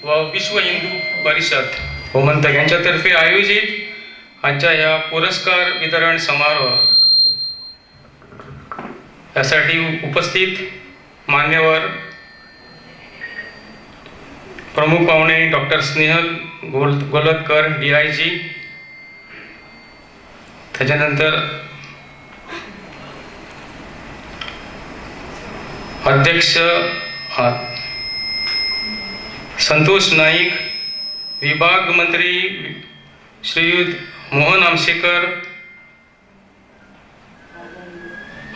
S9: व विश्व हिंदू परिषद गोमंतक यांच्यातर्फे आयोजित आजच्या या पुरस्कार वितरण समारोह यासाठी उपस्थित मान्यवर प्रमुख पाहुणे डॉक्टर स्नेहल गोलतकर DIG, त्याच्यानंतर अध्यक्ष संतोष नाईक, विभाग मंत्री श्रीयुत मोहन आमशेकर,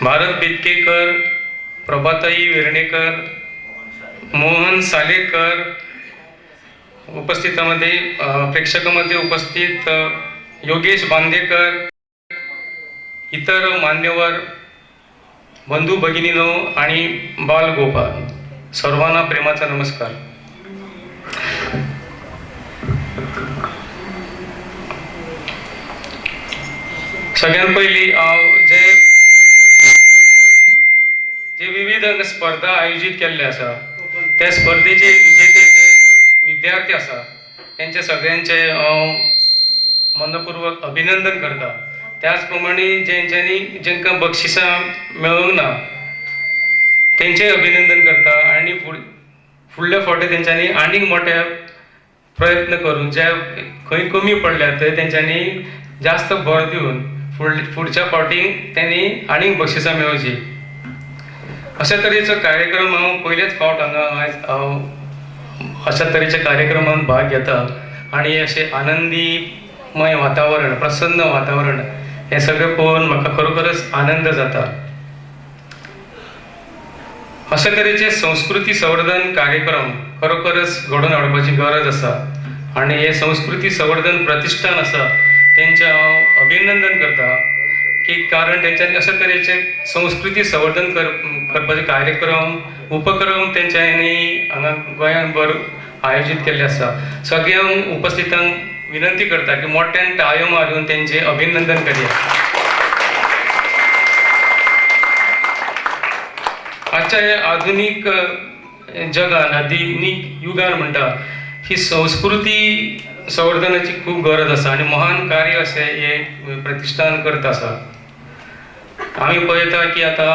S9: भारत बेतकेकर, प्रभाताई वेर्णेकर, मोहन सालेकर, उपस्थितामध्ये प्रेक्षकामध्ये उपस्थित योगेश बांदेकर, इतर मान्यवर बंधू भगिनीनो आणि बालगोपाल, सर्वांना प्रेमाचा नमस्कार. सगळ्यात पहिली जे विविध स्पर्धा आयोजित केल्ले आसा त्या स्पर्धेचे विजेते विद्यार्थी आसा त्यांचे सगळ्यांचे मनपूर्वक अभिनंदन करता. त्याचप्रमाणे जेंकां बक्षिसां मेळूंक ना तेंचेय अभिनंदन करता आणि फुडल्या फावटी तेंच्यांनी आनीक मोठे प्रयत्न करून जे खंय कमी पडल्या थंय तेंच्यांनी जास्त भर दिवन फुडच्या फावटी त्यांनी आनीक बक्षिसां मेळोवची. अशा तरेचो कार्यक्रम हांव पयलेच फावट हांगा अशा तरेच्या कार्यक्रमांत भाग घेता आणि अशें आनंदीमय वातावरण, प्रसन्न वातावरण हे सगळें पळोवन म्हाका खरोखरच आनंद जाता. अशा तरेचे संस्कृती संवर्धन कार्यक्रम खरोखरच घडोवन हाडपाची गरज आसा आणि हे संस्कृती संवर्धन प्रतिष्ठान आसा त्यांचे हांव अभिनंदन करता की कारण तेंच्यांनी अशे तरेचे संस्कृती संवर्धन करपाचे कार्यक्रम उपक्रम तेंच्यांनी हांगा गोंयांत भर आयोजीत केल्ले आसा. सगळ्यांक उपस्थितांक विनंती करता की मोठ्यान ताळयो मारून तेंचे अभिनंदन करया. आजच्या ह्या आधुनीक जगान आधुनीक युगान म्हणटा ही संस्कृती संवर्धनाची खूप गरज आसा आणि महान कार्य असे हे प्रतिष्ठान करत आसा. आम्ही पळयता की आता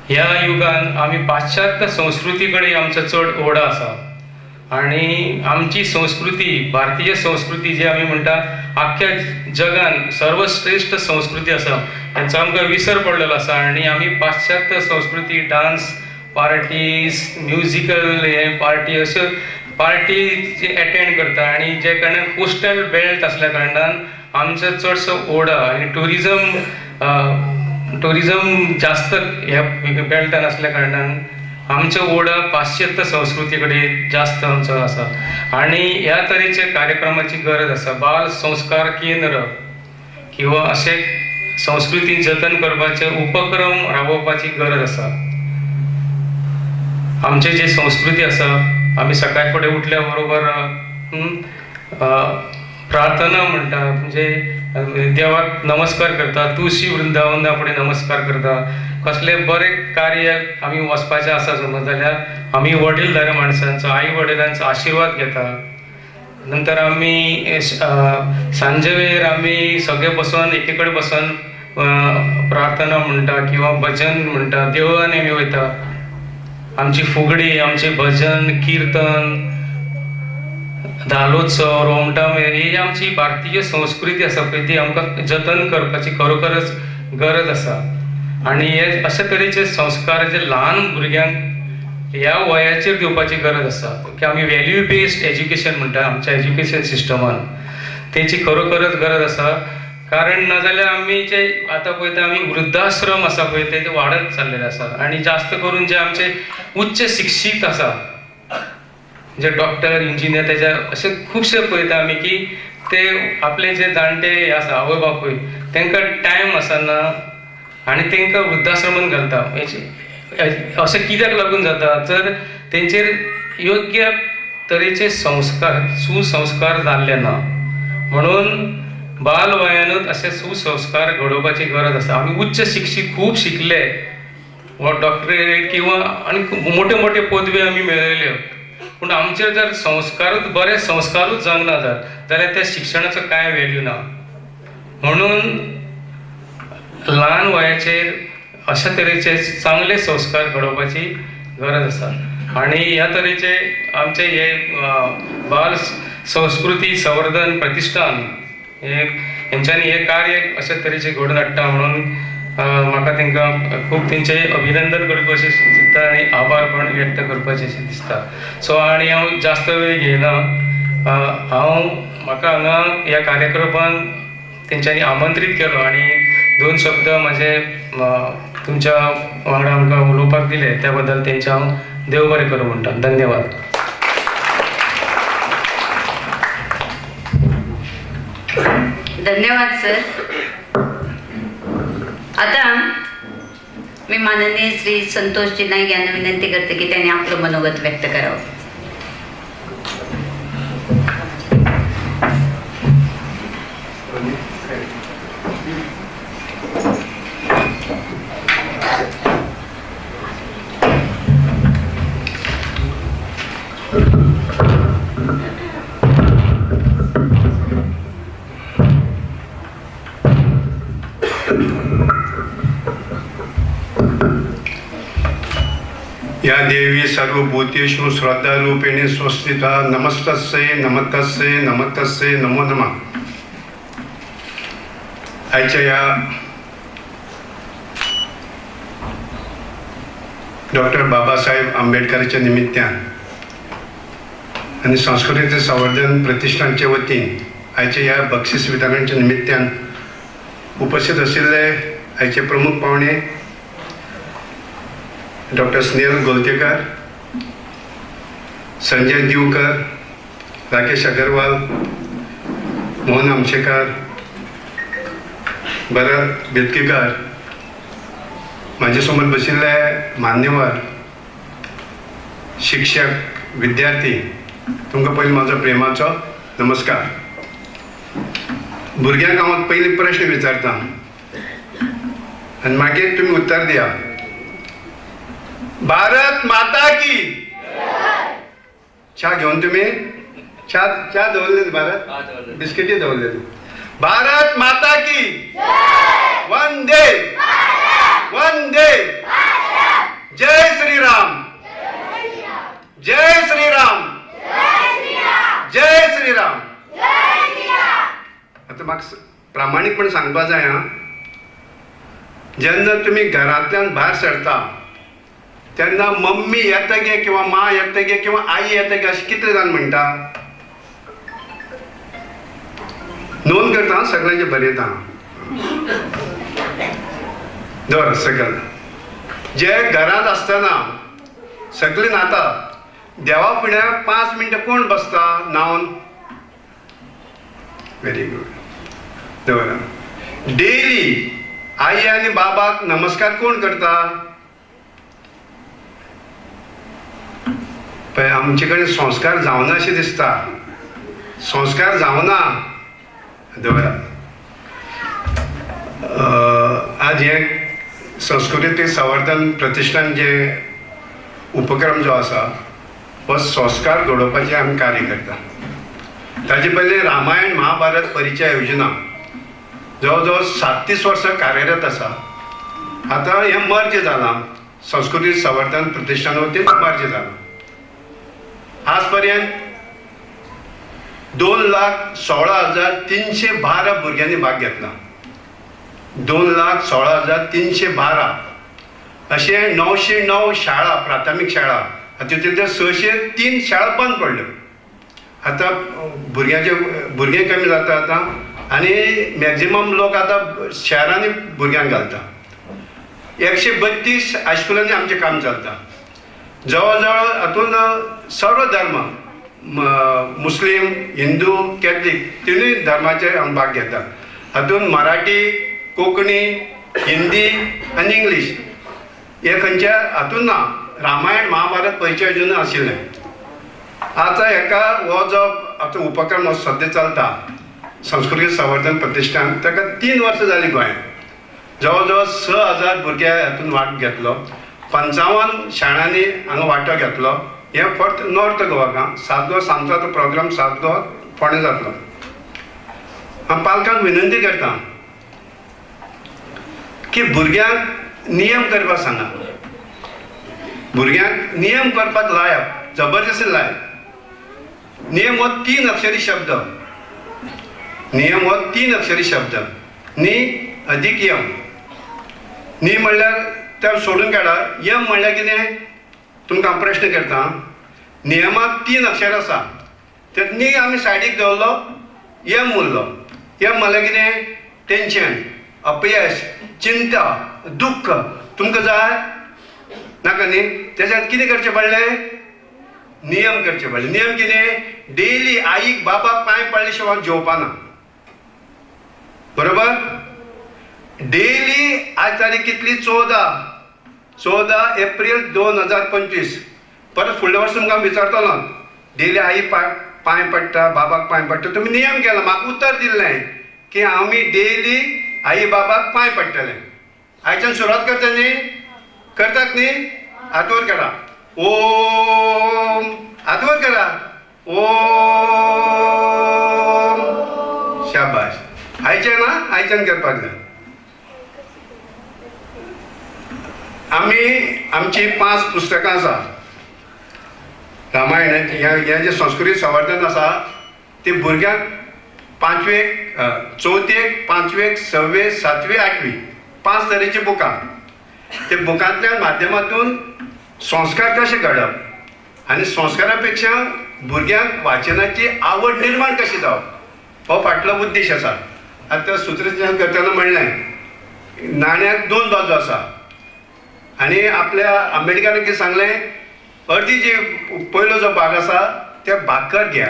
S9: ह्या युगान आम्ही पाश्चात्य संस्कृती कडेन आमचो चड ओढ आसा आणि आमची संस्कृती भारतीय संस्कृती जी आमी म्हणटा आख्या जगान सर्वश्रेष्ठ संस्कृती आसा तांचो आमकां विसर पडलेलो आसा आणि आमी पाश्चात्य संस्कृती डान्स पार्टीज म्युजिकल हे पार्टी अश्यो पार्टी जे अटेंड करता आणि जे कारणान कोस्टल बेल्ट असल्या कारणान आमचो चडसो ओढ आणि टुरिझम जास्त ह्या बेल्टान असल्या कारणान आमचो ओढ पाश्चात्य संस्कृती कडेन जास्त आमचो आसा आणि ह्या तरेचे कार्यक्रमाची गरज आसा. बाल संस्कार केंद्र किंवा असे संस्कृती जतन करपाचे उपक्रम राबोवपाची गरज आसा. आमचे जे संस्कृती आसा आमी सकाळी फुडें उठल्या बरोबर प्रार्थना म्हणटा म्हणजे देवाक नमस्कार करता, तुळशी वृंदावना फुडें नमस्कार करता. कसले बरे कार्य आमी वचपाचें आसा समज जाल्यार आमी वडीलधारे माणसांचो आई वडिलांचो आशिर्वाद घेता. नंतर आमी सांजे वेळेर आमी सगळे बसून एके कडेन बसून प्रार्थना म्हणटा किंवा भजन म्हणटा, देवळांनी आमी वयता. आमची फुगडी, आमचे भजन कीर्तन, धालोत्सव, रोमटामेळ ही आमची भारतीय संस्कृती आसा पळय ती आमकां जतन करपाची खरोखरच गरज आसा. आणि हे अशे तरेचे संस्कार जे ल्हान भुरग्यांक ह्या वयाचेर दिवपाची गरज आसा की आमी व्हॅल्यू बेस्ड एज्युकेशन म्हणटा आमच्या एज्युकेशन सिस्टमान तेची खरोखरच गरज आसा. कारण नाजाल्यार आमी जे आतां पळयता आमी वृद्धाश्रम आसा पळय ते वाडत चाललेले आसा आणि जास्त करून जे आमचे उच्च शिक्षीत आसा जे डॉक्टर इंजिनियर तेजे असे खुबशे पळयता आमी की ते आपले जे जाणटे आसा आवय बापूय तांकां टायम आसना आणि तांकां वृद्धाश्रमान घालता. अशें कित्याक लागून जाता तर तेंचेर योग्य तरेचे संस्कार सुसंस्कार जाल्ले ना. म्हणून बाल वयानूच असे सुसंस्कार घडोवपाची गरज आसा. आमी उच्च शिक्षीत खूब शिकले वा डॉक्टरेट किंवा आनी मोठे मोठे पदवी आमी मेळयल्यो पूण आमचेर जर संस्कारूच बरे संस्कारूच जावना जाल्यार त्या शिक्षणाचो कांय व्हॅल्यू ना. म्हणून ल्हान वयाचेर अशा तरेचे चांगले संस्कार घडोवपाची गरज आसा. आणि ह्या तरेचे आमचे हे बाल संस्कृती संवर्धन प्रतिष्ठान हेंच्यांनी हे कार्य अशा तरेचे घडोवन हाडटा. म्हणून म्हाका तांकां खूब तेंचे अभिनंदन करपाचें दिसता आणि आभार पण व्यक्त करपाचें दिसता. सो आणि हांव जास्त वेळ घेयना. म्हाका हांगा ह्या कार्यक्रमान तेंच्यांनी आमंत्रीत केलो आणि 2 शब्द म्हाजे तुमच्या वांगडा आमकां उलोवपाक दिले त्या बद्दल तेंचे हांव देव बरें करूं म्हणटा. धन्यवाद.
S1: धन्यवाद सर. आता मी माननीय श्री संतोषजी नाईक यांना विनंती करते की त्यांनी आपलं मनोगत व्यक्त करावं.
S10: या देवी सर्वभूतेषु श्रद्धारूपिणी स्वस्तिता नमस्तस्यै नमस्तस्यै नमस्तस्यै नमो नमः. आजच्या या डॉक्टर बाबासाहेब आंबेडकरच्या निमित्तान आणि संस्कृतीचे संवर्धन प्रतिष्ठानच्या वतीन आजच्या या बक्षीस वितरणाच्या निमित्तान उपस्थित असलेले आजचे प्रमुख पाहुणे डॉक्टर स्नेहल गोलतेकर, संजय दिवकर, राकेश अगरवाल, मोहन आमशेकर, भरत बेतकेकर, माझ्या समोर बशिल्ले मान्यवर, शिक्षक, विद्यार्थी, तुमकां पयलीं म्हजो प्रेमाचो नमस्कार. भुरग्यांक हांव पयलीं प्रश्न विचारता आनी मागीर तुमी उत्तर दिया. भारत माता की च्या घेवन तुमी च्या दवरलेली भारत बिस्किटी दवरलेली. भारत माता की वंदे वंदे. जय श्रीराम जय श्रीराम जय श्रीराम. आता म्हाका प्रामाणीकपण सांगपा जाय हां, जेन्ना तुमी घरांतल्यान भायर सरता तेन्ना मम्मी येता गे किंवा मा येता गे किंवा आई येता गे अशें कितले जाण म्हणटा. नोंद करता सगळ्यांचे बरयता दवर सगळं. जे घरांत आसतना सगळीं न्हाता देवा फुड्यान 5 मिनटां कोण बसता न्हावन. Very good. दवरा. डेली आई आनी बाबाक नमस्कार कोण करता. पळय आमचे कडेन संस्कार जावना अशें दिसता. संस्कार जावना. दवरा. आज हे संस्कृती संवर्धन प्रतिश्ठान जे उपक्रम जो आसा हो संस्कार घडोवपाचें आमी कार्य करता. ताचे पयलीं रामायण महाभारत परिचय योजना जवळ जवळ 37 वर्सां कार्यरत आसा. आतां हें मर्ज जालां, संस्कृती संवर्धन प्रतिश्ठान वतीन मर्ज जालां. आज पर्यंत 2,16,312 भुरग्यांनी भाग घेतला. 2,16,312 अशे 909 शाळा, प्राथमीक शाळा, तितूंतले 603 शाळा बंद पडल्यो. आतां भुरगे कमी जाता आतां आनी मॅक्झिमम लोक आतां शहरांनी भुरग्यांक घालता. 132 हायस्कुलांनी आमचें काम चलता. जवळ जवळ हातूंत सर्व धर्म, मुस्लीम, हिंदू, कॅथलीक तिनूय धर्माचे भाग घेतात. हातूंत मराठी, कोंकणी, हिंदी आनी इंग्लीश हे खंयच्या हातूंत ना. रामायण महाभारत परिचय योजना आशिल्लें. आतां हेका हो जो आतां उपक्रम सद्या चलता संस्कृती संवर्धन प्रतिश्ठान, ताका 3 वर्सां जालीं गोंयांत. जवळ जवळ 6,000 भुरगे हातूंत वांटो घेतलो. 55 शाळांनी हांगा वांटो घेतलो. हें फक्त नॉर्थ गोवाक. सात गोवा सांजचो तो प्रोग्राम सात गोवा फोंड्या जातलो. हांव पालकांक विनंती करता की भुरग्यांक नियम करपाक सांगा. भुरग्यांक नियम करपाक लायात, जबरदस्ती लायात. नियम हो 3 अक्षरी शब्द. नियम हो 3 अक्षरी शब्द. नि अधिक यम. नि म्हणल्यार ते सोडून काडा. यम म्हणल्यार कितें तुमकां हांव प्रश्न करता. नियमाक 3 अक्षर आसा. तर नी आमी सायडीक दवरलो, यम उरलो. यम म्हणल्यार कितें टेन्शन, अपयश, चिंता, दुख्ख. तुमकां जाय नाका न्ही. तेज्यात कितें करचें पडलें. नियम करचे पडले. नियम कितें. डेली आईक बाबाक पांय पडले शिवाय जेवपाना. बरोबर. डेली आज तारीख कितली 14 एप्रिल 2025. परत फुडल्या वर्सा तुमकां विचारतलो डेली आई पांय पडटा, बाबाक पांय पडटा. तुमी नियम केला. म्हाका उत्तर दिल्लें की आमी डेली आई बाबाक पांय पडटले. आयच्यान सुरवात करता न्ही. करतात न्ही. हात वर करा. ओम. हात वर करा. ओम. शाबाश. आयच्यान आयच्यान करपाक जाय. आमी आमची 5 पुस्तकां आसा. रामायण हे जे संस्कृती संवर्धन आसा ते भुरग्यांक 5वेक, 4थेक, 5वेक, 6वेक, 7वी, 8वी 5 तरेची बुकां. ते बुकांतल्या माध्यमांतून संस्कार कशे घडप आनी संस्कारा पेक्षा भुरग्यांक वाचनाची आवड निर्माण कशी जावप हो फाटलो उद्देश आसा. आतां सुत्रसंचालन करतना म्हणलें नाण्याक 2 बाजू आसा. आनी आपल्या आंबेडकरान कितें सांगलें, अर्दी जी पयलो जो भाग आसा ते भाकर घ्या,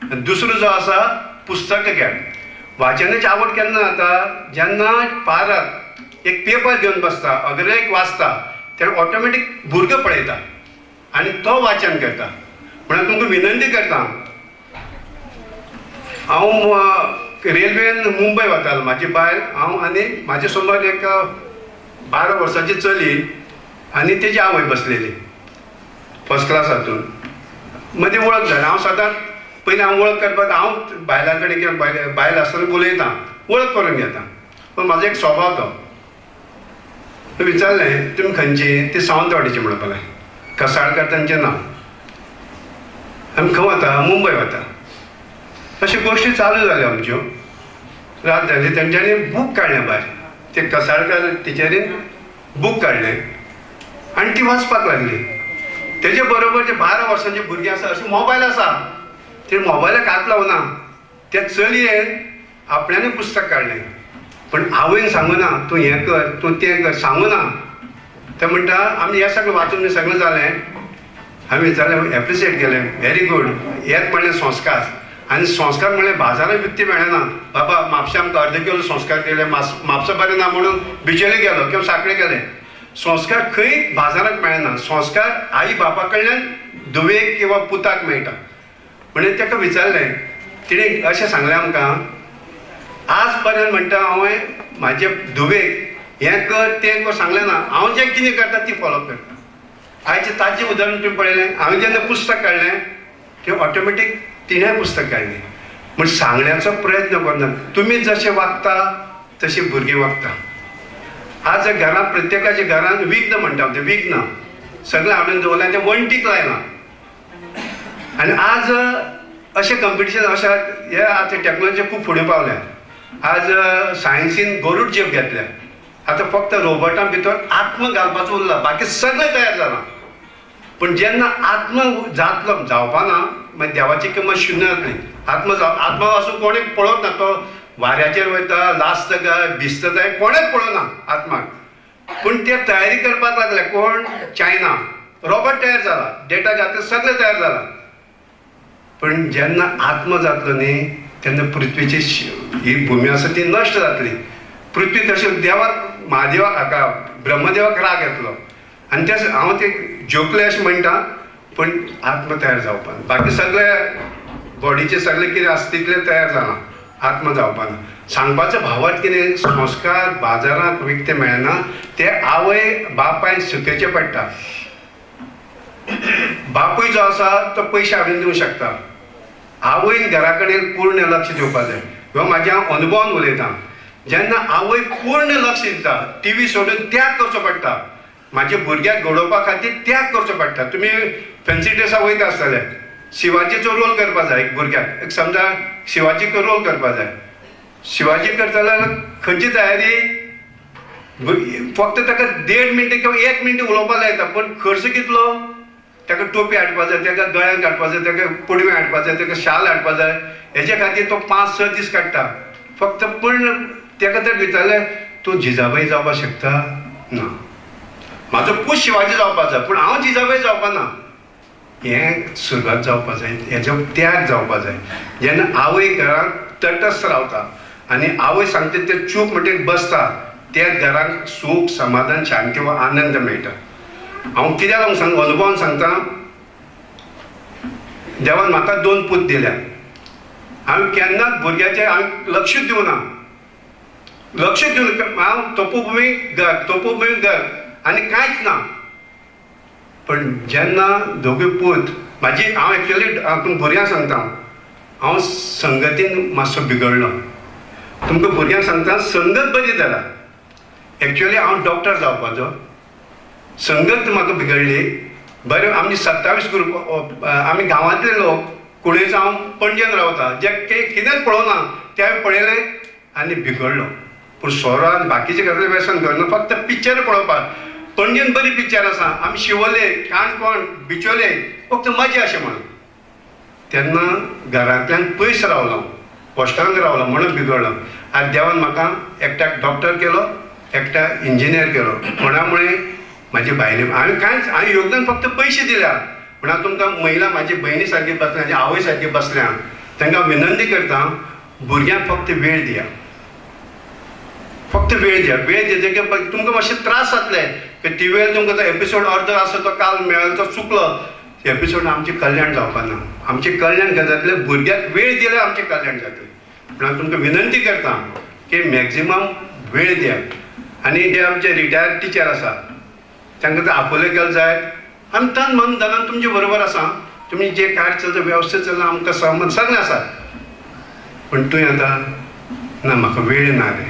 S10: दुसरो जो आसा पुस्तकां घेयात. वाचनाची आवड केन्ना जाता जेन्ना पाराक एक पेपर घेवन बसता अग्रलेख वाचता तेन्ना ऑटोमॅटीक भुरगो पळयता आनी तो वाचन करता. म्हणून तुमकां विनंती करता, हांव रेल्वेन मुंबय वतालो, म्हाजी बायल, हांव आनी म्हाजे समोर एक 12 वर्सांची चली आनी तेजी आवय बसलेली फर्स्ट क्लास हातून. मदीं वळख जाली. हांव सदांच पयलीं हांव वळख करपाक हांव बायलां कडेन किंवां बायल आसतना उलयतां, वळख करून घेता. पण म्हाजो एक स्वभाव तो. विचारलें तुमी खंयची? ती सावंतवाडीची म्हणून लागलें. कसाळकर तांचें नांव. आमी खंय वता? मुंबय वता. अश्यो गोश्टी चालू जाल्यो आमच्यो. रात जाली तेंच्यांनी बूक काडलें भायर. ते कसाळकर टिचरीन बूक काडलें आनी ती वाचपाक लागली. तेजे बरोबर जे 12 वर्सांचे भुरगीं आसा अशें मोबायल आसा, ते मोबायलाक हात लावना. त्या चलयेन आपल्यानूय पुस्तक काडलें. पण आवयन सांगूना तूं हें कर, तूं तें कर, सांगूना. ते म्हणटा आमी हें सगळें वाचून सगळें जालें. हांवें विचारलें, एप्रिशिएट केलें, व्हेरी गूड. हेंच म्हणलें संस्कार. आनी संस्कार म्हणलें बाजारांत विकती मेळना. बाबा म्हापशा आमकां अर्द किलो संस्कार केले, म्हापसा बरें ना म्हणून बिचोले गेलो किंवां साखळे गेले. संस्कार खंय बाजारांत मेळना. संस्कार आई बापा कडल्यान धुवेक किंवा पुताक मेळटा. म्हणून ताका विचारलें, तिणें अशें सांगलें आमकां, आज पर्यंत म्हणटा हांवें म्हाजे धुवेक हें कर तें कर सांगलें ना. हांव जें कितें करता ती फॉलो करता. आयचें ताजें उदाहरण तुवें पळयलें. हांवें जेन्ना पुस्तक काडलें तें ऑटोमॅटीक तिणें पुस्तक काडलें. म्हण सांगण्याचो प्रयत्न करना. तुमी जशें वागता तशीं भुरगीं वागता. आज घरांत प्रत्येकाच्या घरांत विघ्न म्हणटा ते विघ्न सगळें हाडून दवरलें, तें वणटीक लायना. आनी आज अशें कंपिटिशन अशें हे आतां टॅक्नोलॉजी खूब फुडें पावल्या. आज सायन्सीन गरुड जेप घेतल्या. आतां फक्त रोबोटां भितर आत्म घालपाचो उरला, बाकी सगळें तयार जालां. पण जेन्ना आत्म जातलो जावपाना मागीर देवाची किंमत शुन्य जातली. आत्मा वाचून कोणें पळोवंक ना. तो वाऱ्याचेर वयता, लास्ट काय भिस्त जाय कोणेंच पळोवना आत्माक. पूण ते तयारी करपाक लागले कोण? चायना. रोबोट तयार जाला, डेटा घातले, सगळें तयार जालां. पण जेन्ना आत्म जातलो न्ही तेन्ना पृथ्वीची ही भुमी आसा ती नश्ट जातली. पृथ्वी तशी देवाक महादेवाक हाका ब्रह्मदेवाक राग येतलो. आनी ते हांव ते जोकले अशें म्हणटा. पण आत्म तयार जावपाना. बाकी सगळें बॉडीचें सगळें कितें आसा तितलें तयार जालां, आत्म जावपाना. सांगपाचो भावार्थ कितें? संस्कार बाजारांत विकते मेळना. ते आवय बापायन सुकेचे पडटा. बापूय जो आसा तो पयशे हाडून दिवंक शकता. आवयन घरा कडेन पूर्ण लक्ष दिवपाक जाय. ह्यो म्हाज्या अनुभवान उलयतां. जेन्ना आवय पूर्ण लक्ष दिता, टीव्ही सोडून त्याग करचो पडटा. म्हाज्या भुरग्याक घडोवपा खातीर त्याग करचो पडटा. तुमी फॅन्सी ड्रेसाक वयता आसतले, शिवाजीचो रोल करपा जाय. एक भुरग्याक एक समजा शिवाजीचो रोल करपा जाय. शिवाजी करता जाल्यार खंयची तयारी? फक्त ताका 1.5 मिनटां किंवा 1 मिनट उलोवपाक लायता. पण खर्च कितलो? ताका टोपी हाडपा जाय, ताका गळ्यांत हाडपा जाय, ताका पुडवे हाडपा जाय, ताका शाल हाडपा जाय. हेजे खातीर तो 5-6 दीस काडटा फक्त. पण ताका तर विचारलें तूं जिजाबाई जावपाक शकता? ना. म्हाजो पूत शिवाजी जावपाक जाय पूण हांव जिजाबाई जावपाना. हें सुरवात जावपाक जाय, हेजो त्याग जावपाक जाय. जेन्ना आवय घरांत तटस्थ रावता आनी आवय सांगता तें चूक म्हणटा बसता, त्या घरांत सूख समाधान शांती वा आनंद मेळटा. हांव कित्याक लागून अनुभवान सांगता, देवान म्हाका 2 पूत दिल्या. हांवें केन्नाच भुरग्याचेर हांवें लक्ष दिवना. लक्ष दिवन हांव तपोभुमी घर आनी कांयच ना. पण जेन्ना दोगूय पूत म्हाजी हांव एक्चुअली भुरग्यांक सांगता, हांव संगतीन मातसो बिगडलो. तुमकां भुरग्यांक सांगता संगत बरी जाला. एक्चुअली हांव डॉक्टर जावपाचो, संगत म्हाका बिगडली. बरें आमची 27 ग्रूप आमी गांवांतले लोक कुणेचो हांव पणजेन रावता, जे कितेंच पळोवना ते हांवें पळयलें आनी बिगडलो. पूण सोरो आनी बाकीचे कसलें व्यसन करना, फक्त पिक्चर पळोवपाक. पणजेन बरी पिक्चर आसा, आमी शिवोले, काणकोण, बिचोले, फक्त मजा अशें म्हणून. तेन्ना घरांतल्यान पयस रावलो, पोस्टांत रावलो म्हणून बिगडलो. आज देवान म्हाका एकट्याक डॉक्टर केलो, एकट्याक इंजिनियर केलो. कोणामुळे? म्हाजी बायले. हांवें योगदान फक्त पयशे दिल्या. पूण हांव तुमकां महिला म्हाजी भयणी सारकी बसल्या, म्हाजी आवय सारकी बसल्या. तांकां विनंती करता, भुरग्यांक फक्त वेळ दिया, फक्त वेळ दिया. वेळ दिले की तुमकां मातशे त्रास जातले की टीव्हीर तुमकां तो एपिसोड अर्दो आसा तो काल मेळ्ळो तो चुकलो. एपिसोड आमचें कल्याण जावपाक ना. आमचें कल्याण जातलें भुरग्याक वेळ दिल्यार आमचें कल्याण जातलें. म्हणून हांव तुमकां विनंती करता की मॅक्झिमम वेळ दिया. आनी जे आमचे रिटायर्ड टिचर आसा तांकां तर आपोले गेले जाय. आमी तन मन धनान तुमचे बरोबर आसा. तुमी जे कार्य चलता वेवस्थीत चलता आमकां सहमत सगळें आसा. पण तुवें आतां ना म्हाका वेळ ना रे.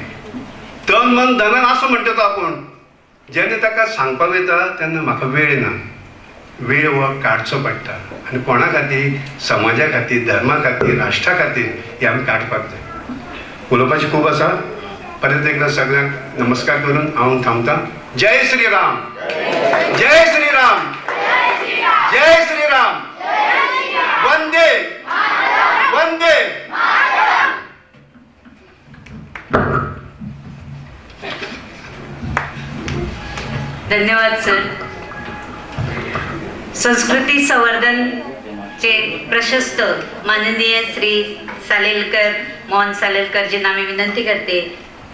S10: तन मन धनान आसूं म्हणटा तो आपूण. जेन्ना ताका सांगपाक वयता तेन्ना म्हाका वेळ ना. वेळ हो काडचो पडटा. आनी कोणा खातीर? समाजा खातीर, धर्मा खातीर, राष्ट्रा खातीर हे आमी काडपाक जाय. उलोवपाचें खूब आसा. परत एकदा सगळ्यांक नमस्कार करून हांव थांबतां. जय श्री राम, जय श्री राम, जय श्री राम. वंदे वंदे.
S1: धन्यवाद सर. संस्कृती संवर्धनचे प्रशस्त माननीय श्री सालेलकर, मोहन सालेलकरजींना मी विनंती करते.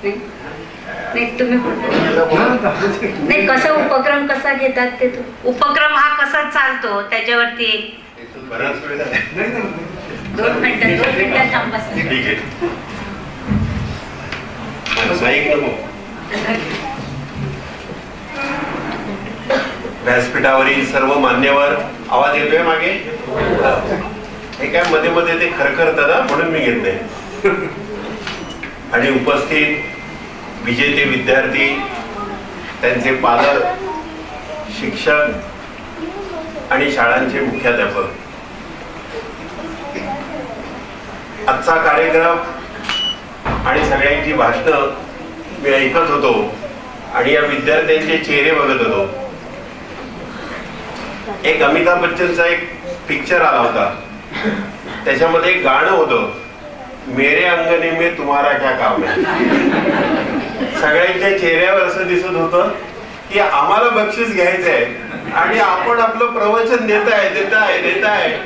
S1: नाही तुम्ही नाही कसा उपक्रम कसा घेतात ते उपक्रम हा कसा चालतो त्याच्यावरती 2 मिनिटं थांबा.
S11: व्यासपीठावरील सर्व मान्यवर, आवाज येतोय मागे? हे काय मध्ये मध्ये ते खरखरतं ना, म्हणून मी घेत नाही. आणि उपस्थित विजेते विद्यार्थी, त्यांचे पालक, शिक्षक आणि शाळांचे मुख्याध्यापक, आजचा कार्यक्रम आणि सगळ्यांची भाषणं मी ऐकत होतो आणि या विद्यार्थ्यांचे चेहरे बघत होतो. एक अमिताभ बच्चनचा एक पिक्चर आला होता, त्याच्यामध्ये एक गाणं होतं, मेरे अंगने में तुम्हारा क्या काम है. सगळ्यांच्या चेहऱ्यावर असं दिसत होतं की आम्हाला बक्षीस घ्यायचंय आणि आपण आपलं प्रवचन देताय.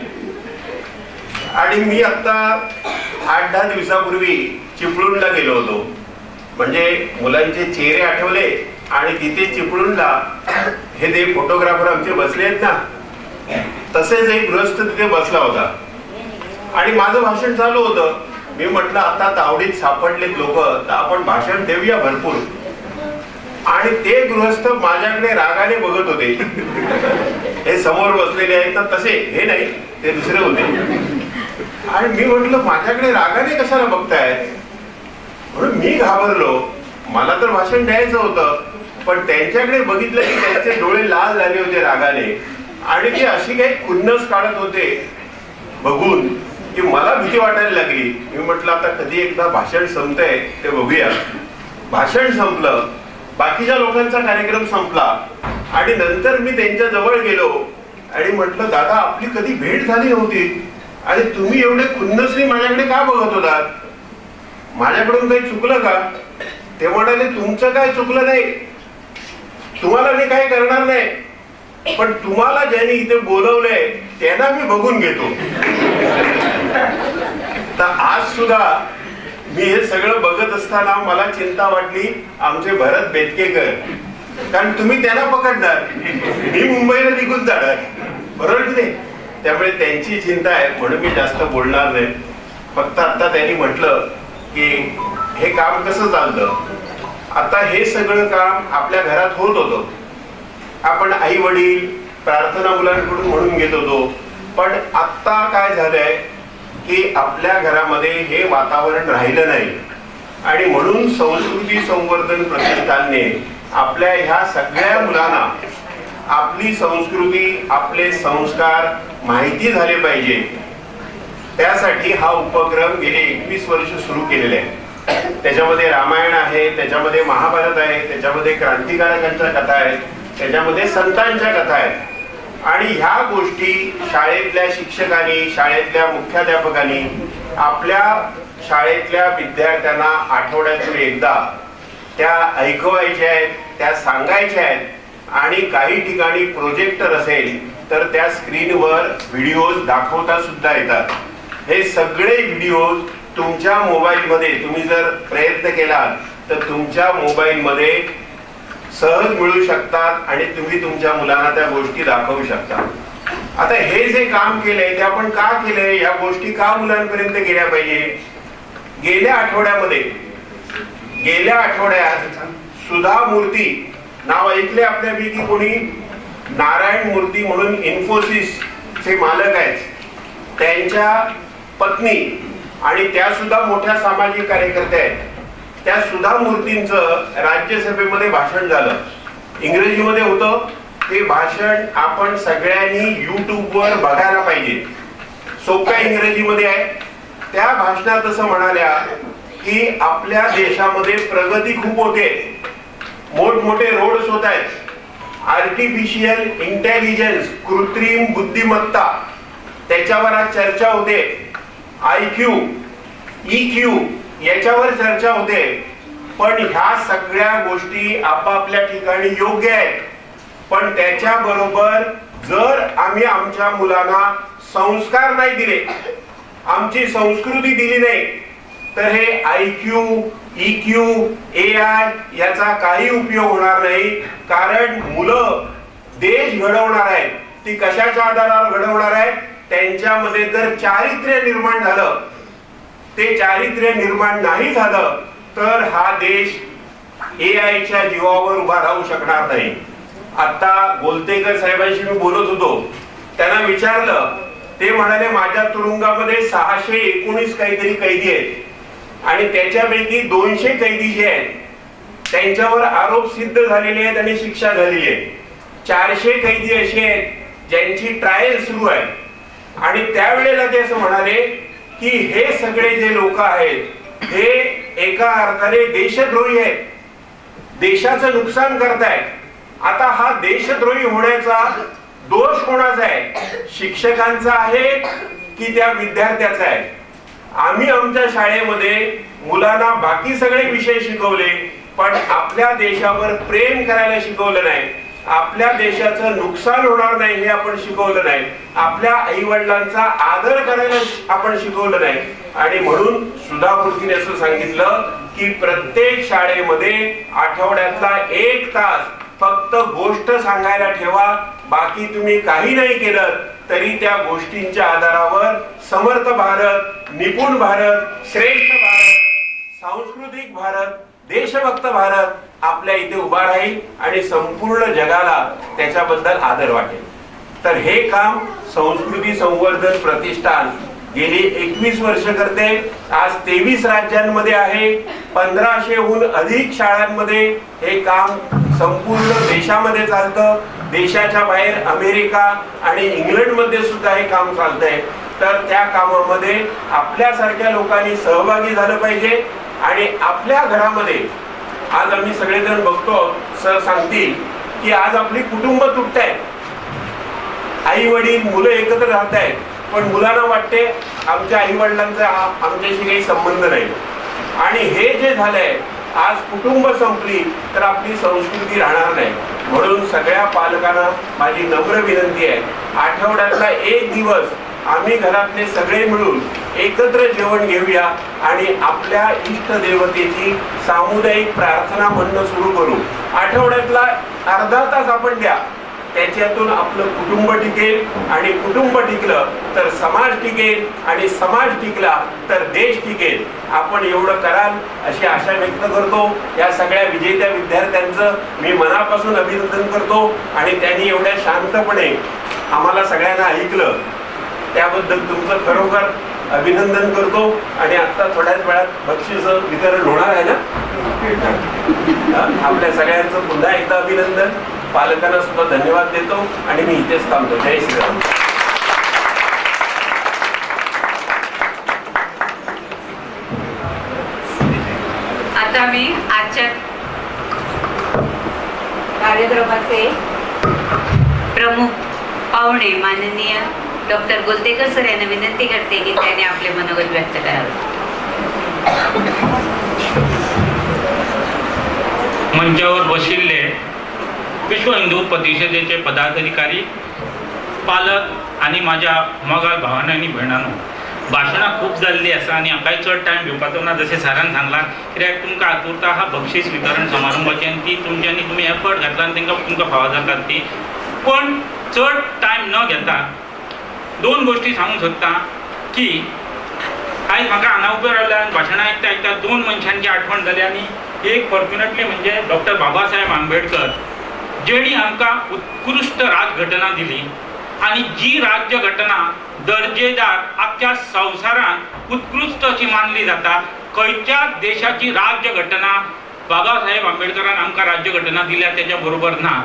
S11: आणि मी आता 8-10 दिवसापूर्वी चिपळूणला गेलो होतो. म्हणजे मुलांचे चेहरे आठवले आणि तिथे चिपळूणला हे जे फोटोग्राफर आमचे बसले आहेत ना, तसेच एक गृहस्थ तिथे बसला होता आणि माझं भाषण चालू होतं. मी म्हटलं आता तावडीत सापडलेत लोक, तर आपण भाषण देऊया भरपूर. आणि ते गृहस्थ माझ्याकडे रागाने बघत होते. हे समोर बसलेले आहेत ना तसे, हे नाही, ते दुसरे होते. आणि मी म्हटलं माझ्याकडे रागाने कशाला बघतायत, म्हणून मी घाबरलो. मला तर भाषण द्यायचं होतं, पण त्यांच्याकडे बघितलं की त्यांचे डोळे लाल झाले होते रागाने आणि ते अशी काही खुन्नस काढत होते बघून की मला भीती वाटायला लागली. मी म्हटलं आता कधी एकदा भाषण संपतंय ते बघूया. भाषण संपलं, बाकीच्या लोकांचा कार्यक्रम संपला आणि नंतर मी त्यांच्या जवळ गेलो आणि म्हटलं दादा आपली कधी भेट झाली नव्हती आणि तुम्ही एवढे खुन्नसने माझ्याकडे का बघत होतात, माझ्याकडून काही चुकलं का? ते म्हणाले तुमचं काय चुकलं नाही, तुम्हाला मी काही करणार नाही, पण तुम्हाला ज्यांनी इथे बोलवलंय त्यांना मी बघून घेतो. तर आज सुद्धा मी हे सगळं बघत असताना मला चिंता वाटली आमचे भरत बेतकेकर, कारण तुम्ही त्यांना पकडणार, मी मुंबईला निघून जाणार, बरोबर की नाही? त्यामुळे त्यांची चिंता आहे म्हणून मी जास्त बोलणार नाही. फक्त आता त्यांनी म्हटलं की हे काम कसं चालतं. आता हे सगळं काम आपल्या घरात होत होतं, आपण आई वडील प्रार्थना मुलांकडून म्हणून घेत होतो. पण आता काय झालंय की आपल्या घरामध्ये हे वातावरण राहिलं नाही आणि म्हणून संस्कृती संवर्धन प्रतिष्ठानने आपल्या ह्या सगळ्या मुलांना आपली संस्कृती, आपले संस्कार माहिती झाले पाहिजे, त्यासाठी हा उपक्रम गेले 21 वर्ष सुरू केलेला आहे. त्याच्यामध्ये रामायण आहे, त्याच्यामध्ये महाभारत आहे, त्याच्यामध्ये क्रांतिकारकांच्या कथा आहेत, त्याच्यामध्ये संतांच्या कथा आहेत. आणि ह्या गोष्टी शाळेतल्या शिक्षकांनी, शाळेतल्या मुख्याध्यापकांनी आपल्या शाळेतल्या विद्यार्थ्यांना आठवड्यातून एकदा त्या ऐकवायच्या आहेत, त्या सांगायच्या आहेत. आणि काही ठिकाणी प्रोजेक्टर असेल तर त्या स्क्रीनवर व्हिडिओज दाखवता सुद्धा येतात. हे सगळे व्हिडिओज तुमच्या मोबाईलमध्ये तुम्ही जर प्रयत्न केला तर तुमच्या मोबाईलमध्ये सहज मिळू शकतात आणि तुम्ही तुमच्या मुलांना त्या गोष्टी दाखवू शकता. आता हे जे काम केलंय ते आपण का केलंय, या गोष्टी का मुलांपर्यंत गेल्या पाहिजे. गेल्या आठवड्यात सुधा मूर्ती नाव ऐकले आपल्यापैकी कोणी? नारायण मूर्ती म्हणून इन्फोसिस चे मालक आहेत, त्यांच्या पत्नी आणि त्या सुद्धा मोठ्या सामाजिक कार्यकर्त्या आहेत. त्या सुधा मूर्तींचं राज्यसभेमध्ये भाषण झालं, इंग्रजीमध्ये होतं. ते भाषण आपण सगळ्यांनी युट्यूबवर बघायला पाहिजे, सोप्या इंग्रजीमध्ये आहे. त्या भाषणात असं म्हणाल्या की आपल्या देशामध्ये प्रगती खूप होते, मोठमोठे रोड्स होत आहेत, आर्टिफिशियल इंटेलिजन्स कृत्रिम बुद्धिमत्ता त्याच्यावर आज चर्चा होते, IQ EQ याच्यावर चर्चा होते. पण ह्या सगळ्या गोष्टी आपापल्या ठिकाणी योग्य आहेत. पण त्याच्याबरोबर जर आम्ही आमच्या मुलांना संस्कार नाही दिले, आमची संस्कृती दिली नाही, तर हे IQ EQ AI याचा काही उपयोग होणार नाही. कारण मुलं देश घडवणार आहेत. ती कशाच्या आधारावर घडवणार आहेत? त्यांच्यामध्ये जर चारित्र्य निर्माण झालं, ते चारित्र्य निर्माण नाही झालं तर हा देश AIच्या जीवावर उभा राहू शकणार नाही. आता गोलतेकर साहेबांशी मी बोलत होतो, त्यांना विचारलं, ते म्हणाले माझ्या तुरुंगामध्ये 619 काहीतरी कैदी आहेत आणि त्याच्यापैकी 200 कैदी जे आहेत त्यांच्यावर आरोप सिद्ध झालेले आहेत आणि शिक्षा झालेली आहे. 400 कैदी असे आहेत ज्यांची ट्रायल सुरू आहे. आणि त्यावेळेला ते असं म्हणाले की हे सगळे जे लोक आहेत हे एका अर्थाने देशद्रोही आहेत, देशाचं नुकसान करतायत. आता हा देशद्रोही होण्याचा दोष कोणाचा आहे? शिक्षकांचा आहे की त्या विद्यार्थ्याचा आहे? आम्ही आमच्या शाळेमध्ये मुलांना बाकी सगळे विषय शिकवले, पण आपल्या देशावर प्रेम करायला शिकवलं नाही, आपल्या देशाचं नुकसान होणार नाही हे आपण शिकवलं नाही, आपल्या आई वडिलांचा आदर करायला आपण शिकवलं नाही. आणि म्हणून सुधा मूर्तीने असं सांगितलं की प्रत्येक शाळेमध्ये आठवड्यातला 1 तास फक्त गोष्ट सांगायला ठेवा. बाकी तुम्ही काही नाही केलं तरी त्या गोष्टींच्या आधारावर समर्थ भारत, निपुण भारत, श्रेष्ठ भारत, सांस्कृतिक भारत, देशभक्त भारत आपल्या इथे उभा राहील आणि संपूर्ण जगाला त्याच्याबद्दल आदर वाटेल. तर हे काम संस्कृती संवर्धन प्रतिष्ठान गेली 21 वर्ष करते. आज 23 राज्यांमध्ये आहे, 1500हून अधिक शाळांमध्ये हे काम संपूर्ण देशामध्ये चालतं. देशाच्या बाहेर अमेरिका आणि इंग्लंडमध्ये सुद्धा हे काम चालतंय. तर त्या कामामध्ये आपल्यासारख्या लोकांनी सहभागी झालं पाहिजे. आणि आपल्या घरामध्ये आज आम्ही सगळेजण बघतो, सर सांगतील की आज आपली कुटुंब तुटतायत, आई वडील मुलं एकत्र राहत आहेत, पण मुलांना वाटते आमच्या आई वडिलांचा आमच्याशी काही संबंध नाही. आणि हे जे झालंय, आज कुटुंब संपली तर आपली संस्कृती राहणार नाही. म्हणून सगळ्या पालकांना माझी नम्र विनंती आहे, आठवड्यातला 1 दिवस आम्ही घरातले सगळे मिळून एकत्र जेवण घेऊया आणि आपल्या इष्ट देवतेची सामुदायिक प्रार्थना म्हणणं सुरू करू. आठवड्यातला अर्धा तास आपण द्या, त्याच्यातून आपलं कुटुंब टिकेल आणि कुटुंब टिकलं तर समाज टिकेल आणि समाज टिकला तर देश टिकेल. आपण एवढं कराल अशी आशा व्यक्त करतो. या सगळ्या विजेत्या विद्यार्थ्यांचं मी मनापासून अभिनंदन करतो आणि त्यांनी एवढ्या शांतपणे आम्हाला सगळ्यांना ऐकलं त्याबद्दल तुमचं खरोखर अभिनंदन करतो. आणि आता थोड्याच वेळात बक्षीस वितरण होणार आहे ना. आपल्या सगळ्यांचं पुन्हा एकदा अभिनंदन, पालकांना सुद्धा धन्यवाद देतो आणि मी इथेच थांबतो. जय श्रीराम.
S1: आता मी आजच्या कार्यक्रमाचे प्रमुख पाहुणे माननीय डॉक्टर गोलतेकर सर यांना विनंती करते की त्यांनी आपले मनोगत व्यक्त करावे.
S12: मंचावर बसलेले विश्व हिंदू परिषदेचे पदाधिकारी, पालक आणि माझ्या मागाल भावांनो आणि बहिणांनो, भाशणां खूब जाल्ली आसा आनी हाकाय चड टायम घेवपाचो ना जशें सरान सांगलां कित्याक तुमकां आतुरता आहा बक्षीस वितरण समारंभाची आनी ती तुमच्यांनी तुमी एफर्ट घातला आनी तुमकां फावो जातात ती. पण चड टायम न घेता 2 गोश्टी सांगूंक सोदता की आयज म्हाका हांगा उबे रावल्यार भाशणां आयकता आयकता 2 मनशांची आठवण जाली आनी एक फॉर्च्युनेटली म्हणजे डॉक्टर बाबासाहेब आंबेडकर जेणी आमकां उत्कृश्ट राजघटना दिली आनी जी राज्य घटना दर्जेदार आख्या संवसारांत उत्कृश्ट अशी मानली जाता. खंयच्याच देशाची राज्य घटना बाबासाहेब आंबेडकरान आमकां राज्य घटना दिल्या तेच्या बरोबर ना.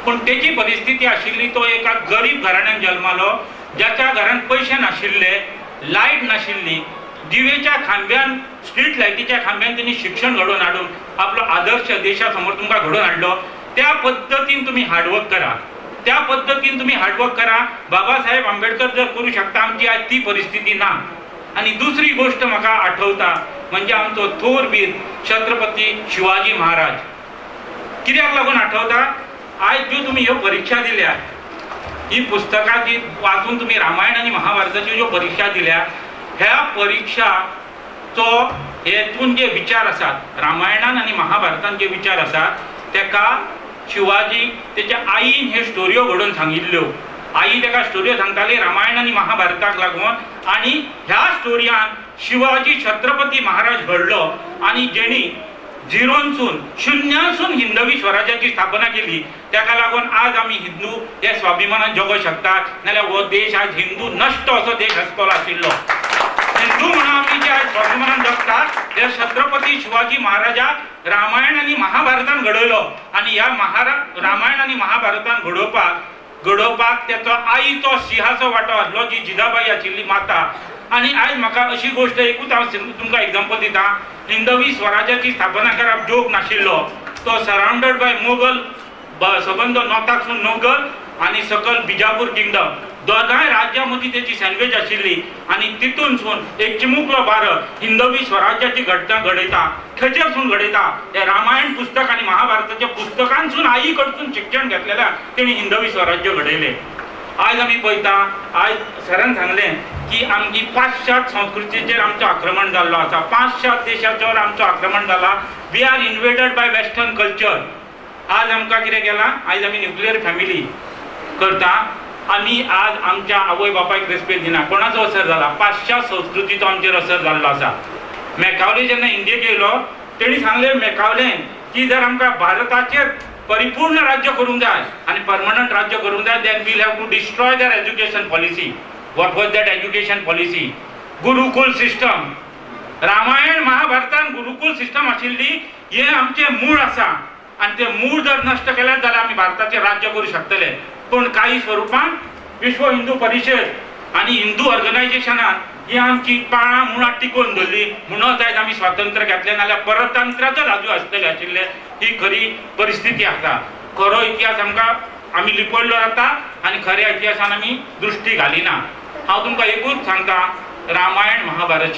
S12: पूण तेची परिस्थिती आशिल्ली तो एका गरीब घराण्यान जल्मालो ज्याच्या घरांत पयशे नाशिल्ले, लायट नाशिल्ली, दिवेच्या खांब्यान स्ट्रीट लायटीच्या खांब्यान त्यांनी शिक्षण घडोवन हाडून आपलो आदर्श देशा समोर तुमकां घडोवन हाडलो. त्या पद्दतीन तुम्ही हार्डवर्क करा, त्या पद्दतीन तुम्ही हार्डवर्क करा. बाबासाहेब आंबेडकर जर करू शकता आमची आज ती परिस्थिती ना. आणि दुसरी गोष्ट म्हाका आठवता म्हणजे आमचो थोरवीर छत्रपती शिवाजी महाराज. कित्याक लागून आठवता, आज ज्यो तुम्ही ह्यो परीक्षा दिल्या, ही पुस्तकां जी वाचून तुम्ही रामायण आणि महाभारताच्यो ज्यो परीक्षा दिल्या, ह्या परीक्षाचो हेतून जे विचार आसात रामायणान आणि महाभारतान जे विचार आसात तेका शिवाजी तेच्या आईन हे स्टोऱ्यो घडोवन सांगिल्ल्यो. आई तेका स्टोऱ्यो सांगताली रामायण आणि महाभारताक लागून आणि ह्या स्टोरयान शिवाजी छत्रपती महाराज घडलो आणि जेणी झिरोनसून शुन्यासून हिंदवी स्वराज्याची स्थापना केली. त्याका लागून आज आम्ही हिंदू हे स्वाभिमानान जगू शकतात. नाल्यार हो देश आज हिंदू नष्ट असो देश आसतलो आशिल्लो. हिंदू म्हणून आम्ही जे आज स्वाभिमानान जगतात ते छत्रपती शिवाजी महाराजाक रामायण आणि महाभारतान घडयलो आणि ह्या रामायण आणि महाभारतान घडोवपाक त्याचो आईचो सिंहाचो वांटो आसलो जी जिजाबाई आशिल्ली माता. आणि आज म्हाका अशी गोष्ट एकूच हांव तुमकां एग्जाम्पल दिता. हिंदवी स्वराज्याची स्थापना करप जोक नाशिल्लो. तो सराउंडेड बाय मोगल सबंद नॉर्थाकसून मोगल आणि सकल बिजापूर किंगडम दोगांय राज्यां मदीं तेची सँडवेज आशिल्ली आणि तितूनसून एक चिमुकलो भारत हिंदवी स्वराज्याची घटना घडयता. खंयच्यासून घडयता हे रामायण पुस्तक आणि महाभारताच्या पुस्तकांसून आई कडसून शिक्षण घेतलेल्या तेणी हिंदवी स्वराज्य घडयले. आज आमी पळयता, आज सरान सांगलें की आमची पाश्चात्य संस्कृतीचेर आमचो आक्रमण जाल्लो आसा. पाश्चात्य देशाचेर आमचो आक्रमण जाला. We are invaded by western culture. आज आमकां कितें केलां, आज आमी न्युक्लियर फॅमिली करता. आमी आज आमच्या आवय बापायक रेस्पेक्ट दिना. कोणाचो असर जाला? पाश्चात्य संस्कृतीचो आमचेर असर जाल्लो आसा. मॅकावले जेन्ना इंडियेक येयलो तेणी सांगलें मॅकावलेन की जर आमकां भारताचेर परिपूर्ण राज्य करूंक जाय आणि परमनंट राज्य करूंक जाय then will have to destroy their education policy. What was that education policy? Gurukul system. Ramayana महाभारतान गुरुकुल सिस्टम आशिल्ली हे आमचे मूळ आसा आणि ते मूळ जर नष्ट केले जाल्यार आमी भारताचे राज्य करू शकतले. पण काही स्वरूपान विश्व हिंदू परिषद आणि हिंदू ऑर्गनायझेशनान ही आमची पाळां मुळां टिकोवन धरली. म्हणूनच आयज आमी स्वातंत्र्य घेतलें, नाल्यार परतंत्राचो राजू आसतले आशिल्ले. ही खरी परिस्थिती आसा. खरो इतिहास आमकां आमी लिपयल्लो जाता आनी खऱ्या इतिहासान आमी दृश्टी घालिना. हांव तुमकां एकूच सांगता, रामायण महाभारत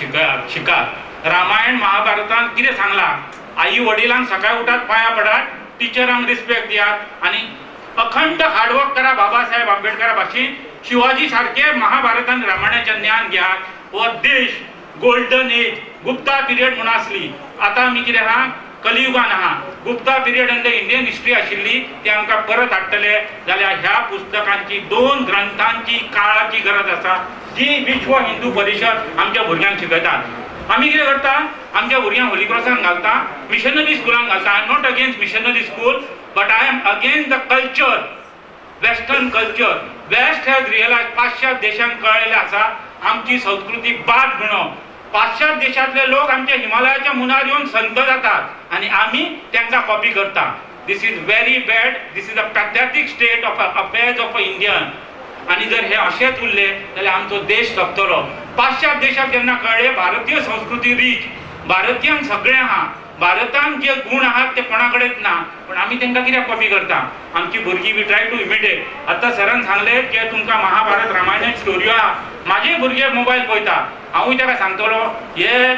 S12: शिकात. रामायण महाभारतान कितें सांगलां? आई वडिलांक सकाळी उठात, पांया पडात, टिचरांक रिस्पेक्ट दियात आणि अखंड हार्डवर्क करा. बाबासाहेब आंबेडकरा भाशेन शिवाजी सारखे महाभारतान रामायणाचें ज्ञान घेयात. हो देश गोल्डन एज गुप्ता पिरियड म्हणून आसली. आता आमी कितें आहा? कलियुगान आहा. Gupta period in the Indian history आशिल्ली ती आमकां परत हाडटले जाल्यार ह्या पुस्तकांची 2 ग्रंथांची काळाची गरज आसा जी विश्व हिंदू परिषद आमच्या भुरग्यांक शिकयतात. आमी कितें करता? आमच्या भुरग्यांक होली क्रॉसान घालता, मिशनरी स्कुलान घालता. I am not against missionary school but I am against the culture, western culture. West has realise, पाश्चात्य देशांक कळलेलें आसा आमची संस्कृती बाद म्हणून. पाश्चात्य देशातले लोक आमच्या हिमालयाच्या मुनार येवन संत जातात आणि आमी तांकां कॉपी करता. This is very bad. This is a pathetic state of affairs of a Indian. आणि जर हे अशेंच उरले जाल्यार आमचो देश सोंपतलो. पाश्चात्य देशाक जेन्ना कळ्ळें भारतीय संस्कृती रीच, भारतीयान सगळें आहा, भारतान जे गुण आहात ते कोणा कडेच ना, पण आमी तांकां कित्याक कॉपी करता? आमची भुरगीं वी ट्राय टू इमिटेट. आतां सरान सांगलें की तुमकां महाभारत रामायणाची स्टोऱ्यो आहा. म्हाजे भुरगे मोबायल पळयता, हांवूय ताका सांगतलो हे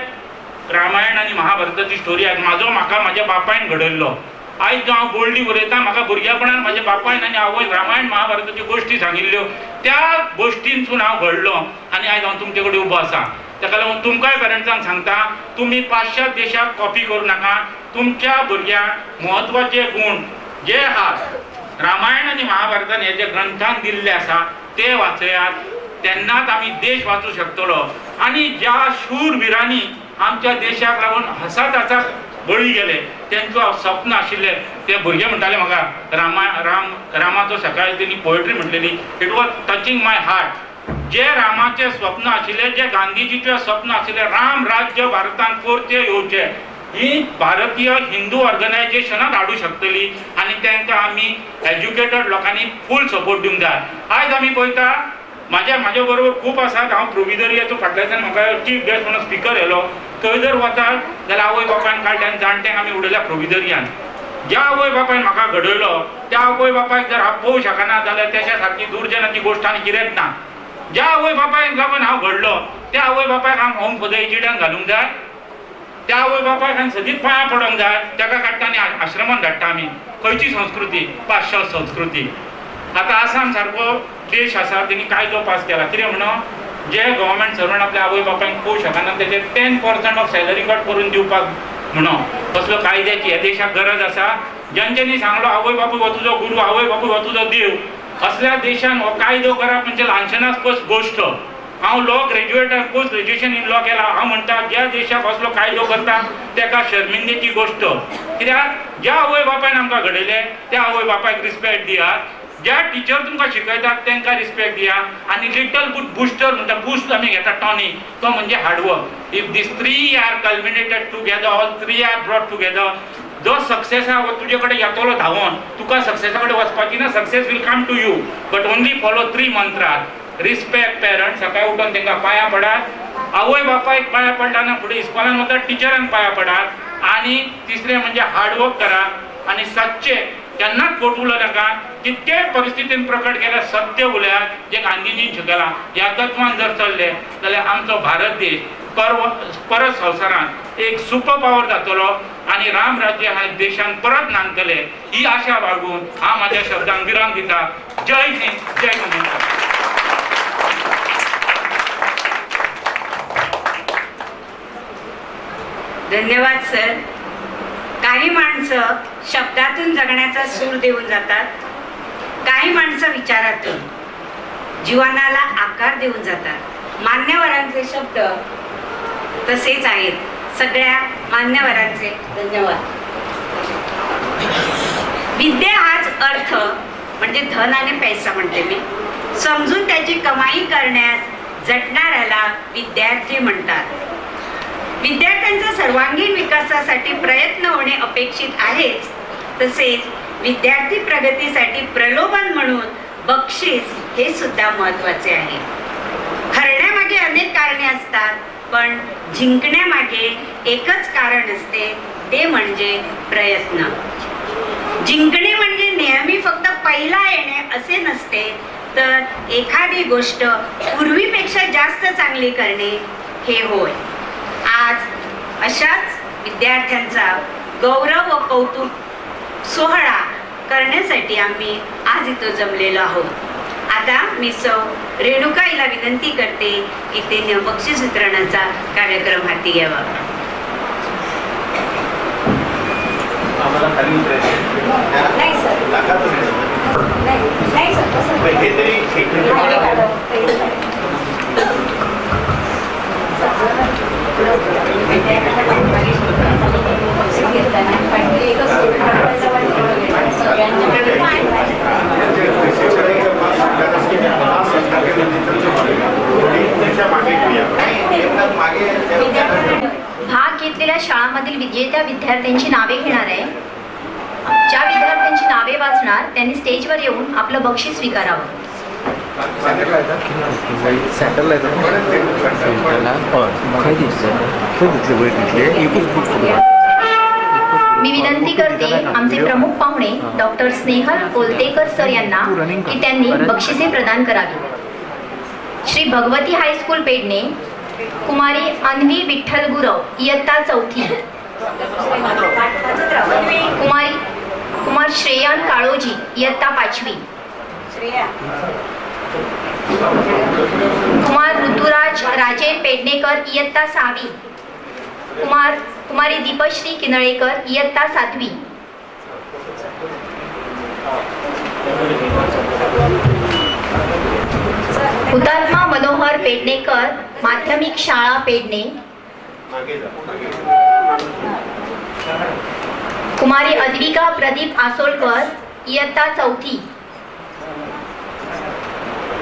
S12: रामायण आनी महाभारताची स्टोरी आहा. म्हाका म्हाज्या बापायन घडयल्लो. आयज हांव बोल्डी बरयता, म्हाका भुरगेपणान म्हाज्या बापायन आनी आवय रामायण महाभारताच्यो गोश्टी सांगिल्ल्यो. त्या गोश्टींसून हांव घडलो आनी आयज हांव तुमचे कडेन उबो आसा. ताका लागून तुमकांय पेरंट्सांक सांगता, तुमी पाश्चात्य देशाक कॉपी करूं नाका. तुमच्या भुरग्यांक म्हत्वाचे गुण जे आहात रामायण आनी महाभारतान हे जे ग्रंथान दिल्ले आसा ते वाचयात. तेन्नाच आमी देश वाचूं शकतलो. आनी ज्या शूरवीरांनी आमच्या देशाक लागून हसात बळी गेले, तेंचो स्वप्न आशिल्ले ते भुरगे म्हणटाले म्हाका रामाचो सकाळी तेणी पोएट्री म्हटलेली, it was touching my heart. जे रामाचे स्वप्न आशिल्ले, जे गांधीजीचे स्वप्न आशिल्ले, राम राज्य भारतान करचे येवचे, ही भारतीय हिंदू ऑर्गनायझेशनात हाडूं शकतली. आनी तांकां आमी एज्युकेटेड लोकांनी फूल सपोर्ट दिवंक जाय. आयज आमी पळयता म्हाज्या बरोबर खूब आसात. हांव प्रोविदरियाचो फाटल्याच्यान म्हाका चीफ गेस्ट म्हणून स्पिकर येयलो. थंय जर वतात जाल्यार आवय बापायन काडल्यान जाणट्यांक आमी उडयल्या प्रोविदरियान. ज्या आवय बापायन म्हाका घडयलो त्या आवय बापायक जर हांव पळोवंक शकना जाल्यार तेच्या सारकी दुर्जनाची गोश्ट आनी कितेंच ना. ज्या आवय बापायक लागून हांव घडलो त्या आवय बापायक हांव होम फॉर द एजिडान घालूंक जाय. त्या आवय बापायक हांवें सदींच पांयां पडोंक जाय. ताका काडटा आनी आश्रमांत धाडटा आमी. खंयची संस्कृती? पाश्चात्य संस्कृती. आतां आसाम सारको देश आसा, तेणी कायदो पास केला. कितें म्हणून जे गव्हर्मेंट सर्वंट आपल्या आवय बापायक पळोवंक शकना तेजे 10% ऑफ सॅलरी कट करून दिवपाक म्हणून कसलो कायद्याची ह्या देशाक गरज आसा. ज्यांच्यांनी सांगलो आवय बापूय हो तुजो गुरू, आवय बापूय हो तुजो देव, असल्या देशान हो कायदो करप म्हणजे ल्हानशनाच गोश्ट. हांव law graduate, post graduation in law केला. हांव म्हणटा ज्या देशाक असलो कायदो करता तेका शर्मिंदेची गोश्ट. कित्याक ज्या आवय बापायन आमकां घडयले त्या आवय बापायक रिस्पेक्ट दियात. ज्या टिचर तुमकां शिकयतात तांकां रिस्पेक्ट दिया. आनी लिटल बुस्टर म्हणटा, बूस्ट आमी घेता टॉनीक, तो म्हणजे hard work. If these 3 are culminated together, all 3 are brought together, जो सक्सेस आहा तुजे कडेन येतलो धांवोन, तुका सक्सेसा कडेन वचपाची ना. Success will come to you, but only follow 3 mantras. Respect parents, सकाळी उठून तांकां पांयां पडात. आवय बापायक पांयां पडला ना फुडें इस्कॉलान वतात टिचरांक पांयां पडात. आनी तिसरें म्हणजे हार्डवर्क करात. आनी सच्चे केन्नाच खोट उलोवं नाका. कितकेय परिस्थितीन प्रकट केल्यार सत्य उलयात, जे गांधीजीन शिकयलां. ह्या तत्वान जर चल्ले जाल्यार आमचो भारत देश परत संवसारांत एक सुपर पावर जातलो आनी राम राज्य ह्या देशान परत नांदतले, ही आशा बाळगून हांव म्हाज्या शब्दांक विराम दिता. जय हिंद, जय गोविंद.
S1: धन्यवाद सर. काही माणसं शब्दातून जगण्याचा सूर देऊन जातात, काही माणसं विचारातून जीवनाला आकार देऊन जातात. मान्यवरांचे शब्द तसेच आहेत. सगळ्या मान्यवरांचे धन्यवाद. विद्या हाच अर्थ म्हणजे धन आणि पैसा म्हणते मी. समजून त्याची कमाई करण्यास झटणाऱ्याला विद्यार्थी म्हणतात. विद्यार्थ्यांचा सर्वांगीण विकासासाठी प्रयत्न होणे अपेक्षित आहेच. तसेच विद्यार्थी प्रगतीसाठी प्रलोभन म्हणून बक्षीस हे सुद्धा महत्त्वाचे आहे. हरण्यामागे अनेक कारणे असतात, पण जिंकण्यामागे एकच कारण असते, ते म्हणजे प्रयत्न. जिंकणे म्हणजे नेहमी फक्त पहिला येणे असे नसते, तर एखादी गोष्ट पूर्वीपेक्षा जास्त चांगली करणे हे होय. आज अशाच विद्यार्थ्यांचा गौरव व कौतुक सोहळा करण्यासाठी आम्ही आज इथं जमलेलो आहोत. आता मी सौ रेणुकाईला विनंती करते की ते बक्षीस वितरणाचा कार्यक्रम हाती घ्यावा. नाही सर, नाही
S13: भाग घेतलेल्या शाळांमधील विजेत्या विद्यार्थ्यांची नावे घेणार आहे. ज्या विद्यार्थ्यांची नावे वाचणार त्यांनी स्टेजवर येऊन आपलं बक्षीस स्वीकारावं. मी विनंती करते आमचे प्रमुख पाहुणे डॉक्टर स्नेहल कोलतेकर सर यांना की त्यांनी बक्षिसे प्रदान करावी. श्री भगवती हायस्कूल पेडणे कुमारी अन्वी विठ्ठल गुरव इयत्ता 4थी, कुमार श्रेयान काळोजी इयत्ता 5वी, कुमार ऋतुराज राजेन पेडणेकर इयत्ता 6वी. कुमारी दीपश्री किनळेकर इयत्ता 7वी. हुतात्मा मनोहर पेडणेकर माध्यमिक शाळा पेडणे. कुमारी अद्विका प्रदीप आसोलकर इयत्ता 4थी.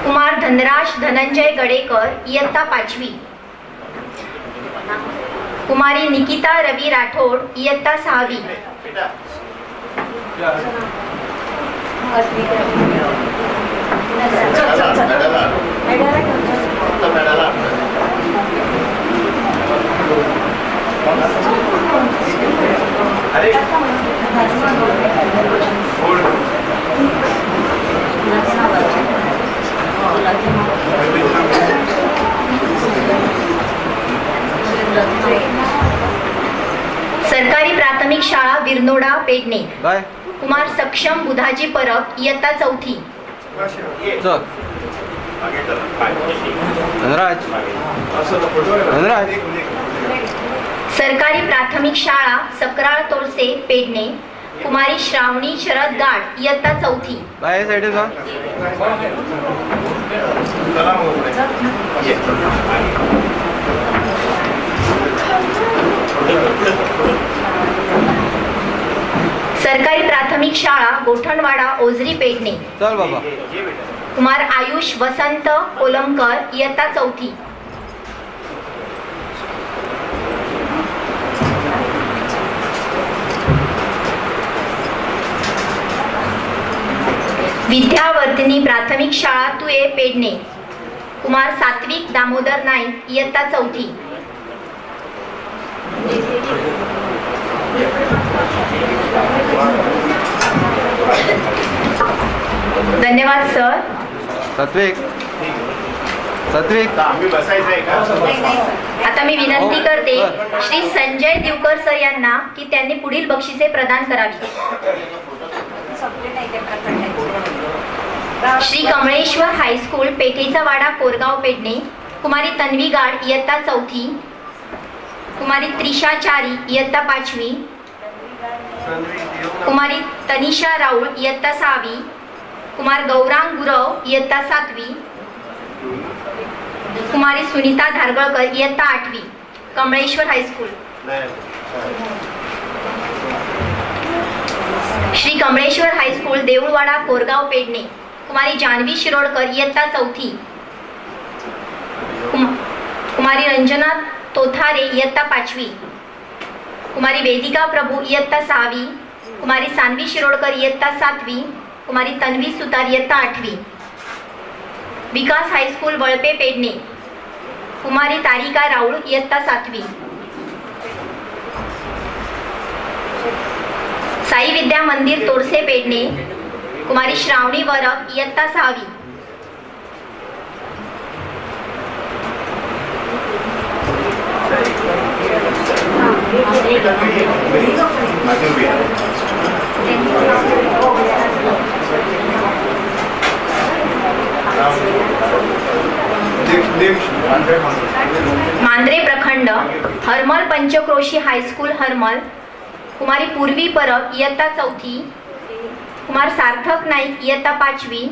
S13: कुमार धनराज धनंजय गडेकर इयत्ता 5वी. कुमारी निकिता रवी राठोड इयत्ता 6वी. सरकारी प्राथमिक शाळा विरनोडा पेडणे. कुमार सक्षम बुधाजी परब इयत्ता 4थी. सरकारी प्राथमिक शाळा सकराळ तोळसे पेडणे. कुमारी श्रावणी शरद गाड इयत्ता 4थी. सरकारी प्राथमिक शाळा गोठणवाडा ओझरी पेडणे. कुमार आयुष वसंत कोलमकर इयत्ता 4थी. विद्यावर्धिनी प्राथमिक शाळा तुये पेडणे. कुमार सात्विक दामोदर नाईक इयत्ता 4थी. धन्यवाद सर.
S4: सात्विक
S13: आता मी विनंती करते श्री संजय दिवकर सर यांना की त्यांनी पुढील बक्षिसे प्रदान करावी. श्री कमळेश्वर हायस्कूल पेठेचा वाडा कोरगाव पेडणे. कुमारी तन्वी गाड इयत्ता 4थी. कुमारी त्रिशा चारी इयत्ता 5वी. कुमारी तनिषा राऊळ इयत्ता 6वी. कुमार गौरांग गुरव इयत्ता 7वी. कुमारी सुनीता धारगळकर इयत्ता 8वी. कमळेश्वर हायस्कूल. श्री कमळेश्वर हायस्कूल देऊळवाडा कोरगाव पेडणे. कुमारी जानवी शिरोडकर इयत्ता 4थी. कुमारी रंजना तोथारे इयत्ता 5वी. कुमारी वेदिका प्रभू इयत्ता 6वी. कुमारी सानवी शिरोडकर इयत्ता 7वी. कुमारी तन्वी सुतार इयत्ता 8वी. विकास हायस्कूल वळपे पेडणे. कुमारी तारिका राऊळ इयत्ता 7वी. साई विद्या मंदिर तोडसे पेडणे. कुमारी श्रावणी वरक इयत्ता 6वी. मांद्रे प्रखंड हरमल पंचक्रोशी हायस्कूल हरमल. कुमारी पूर्वी परब इयत्ता 4थी. कुमार सार्थक नाईक इयत्ता 5वी.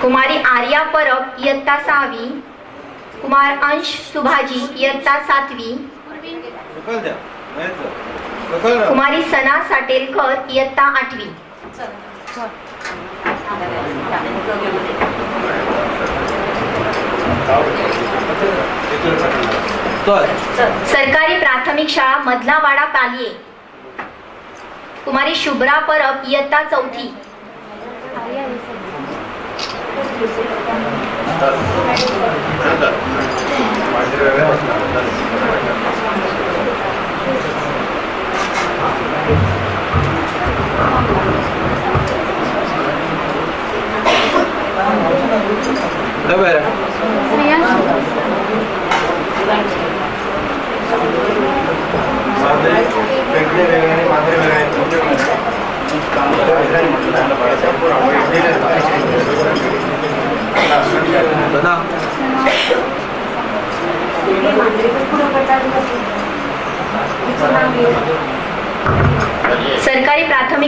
S13: कुमारी आर्या परब इयत्ता 6वी. कुमार अंश सुभाजी इयत्ता 7वी. कुमारी सना साटेलकर इयत्ता 8वी. सरकारी प्राथमिक शाळा मधलावाडा पालिये. कुमारी शुभ्रा परब इयत्ता 4थी.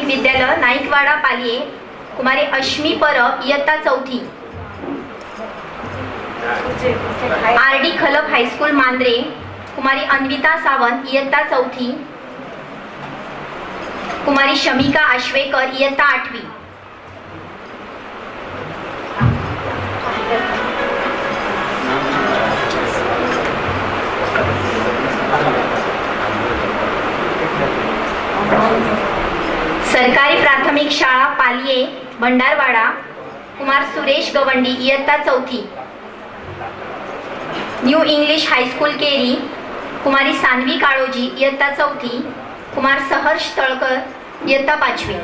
S13: प्राथमिक विद्यालय नाईकवाडा पालिये कुमारी अश्मी परब इयत्ता 4थी. R D Khalap high school Mandrem Kumari Anvita Sawant इयत्ता 4थी. कुमारी शमिका आश्वेकर इयत्ता 8वी. सरकारी प्राथमिक शाळा पालिये भंडारवाडा कुमार सुरेश गवंडी इयत्ता 4थी. न्यू इंग्लिश हायस्कूल केरी कुमारी सान्वी काळोजी इयत्ता 4थी. कुमार सहर्ष तळकर इयत्ता 5वी.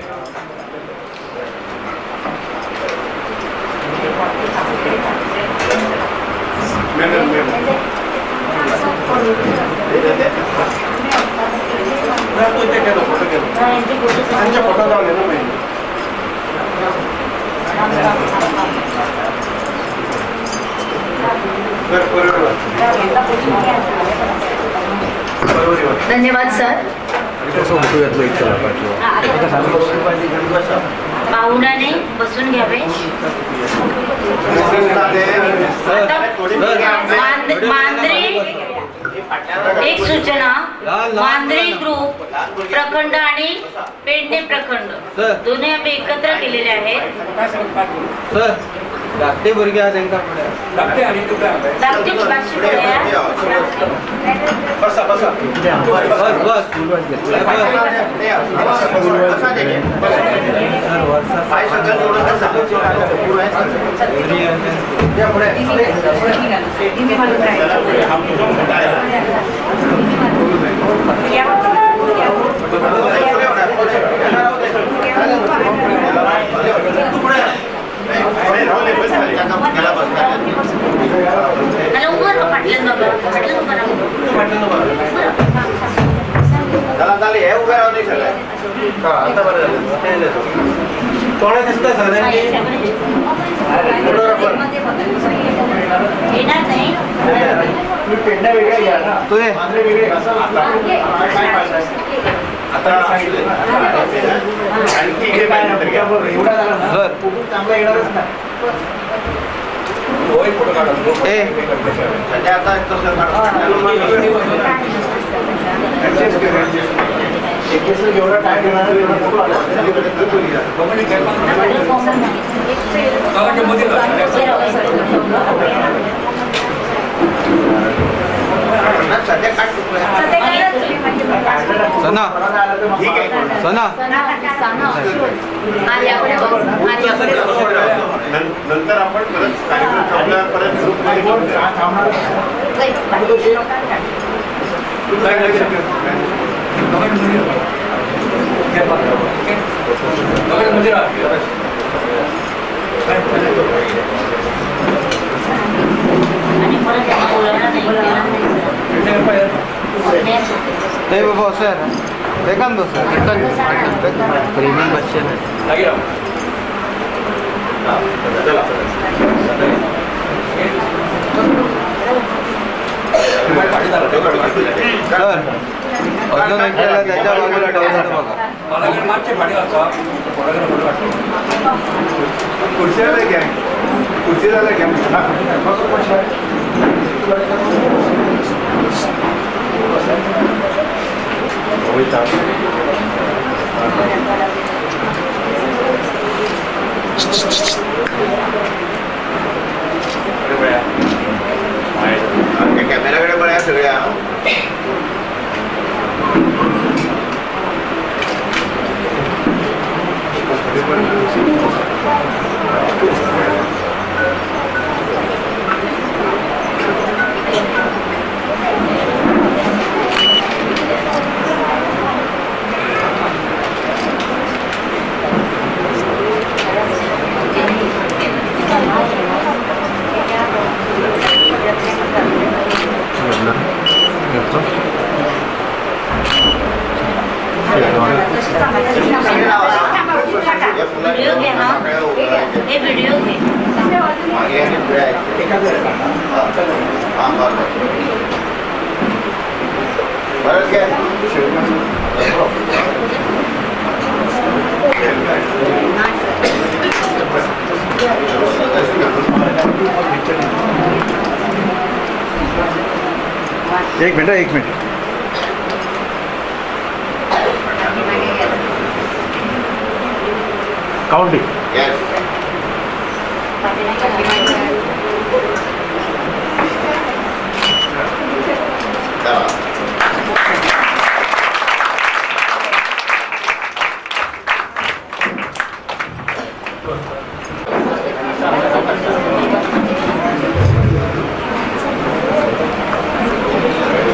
S13: धन्यवाद सर.
S6: पाहुण्याने बसून घ्यावे. मांद्रे एक सूचना, मांद्रे ग्रुप प्रखंड आणि पेडणे प्रखंड दोन्ही आम्ही एकत्र केलेले आहेत.
S4: धाकटे भुरगे आहा तांकां
S6: धाकटे पाचशे गोळ्या.
S4: बस
S11: कोणा दिसतं सगळ्यांनी
S6: येणार नाही.
S11: पेंड्या वेगळ्या घ्या ना, मांजरे वेगळे आता आणखी घे पाहिजे घ्या. एवढा झाला खूप चांगला येणारच नाही. फोटो काढा आता जेवढा टाइम घेणार
S4: सना सना
S11: नंतर आपण परत कार्यक्रम परत
S4: नहीं बाबा सर देखा दो सर प्रीमियम बच्चे हैं सर अजून एक त्याच्या बाजूला ठेवलं बघा
S11: खुर्चीला घ्या खुर्चीला घ्या कॅमेराकडे बघा सगळ्या
S6: व्हिडिओ घे हा हे व्हिडिओ घे परत घ्या
S4: एक मिनिट काउंटिंग.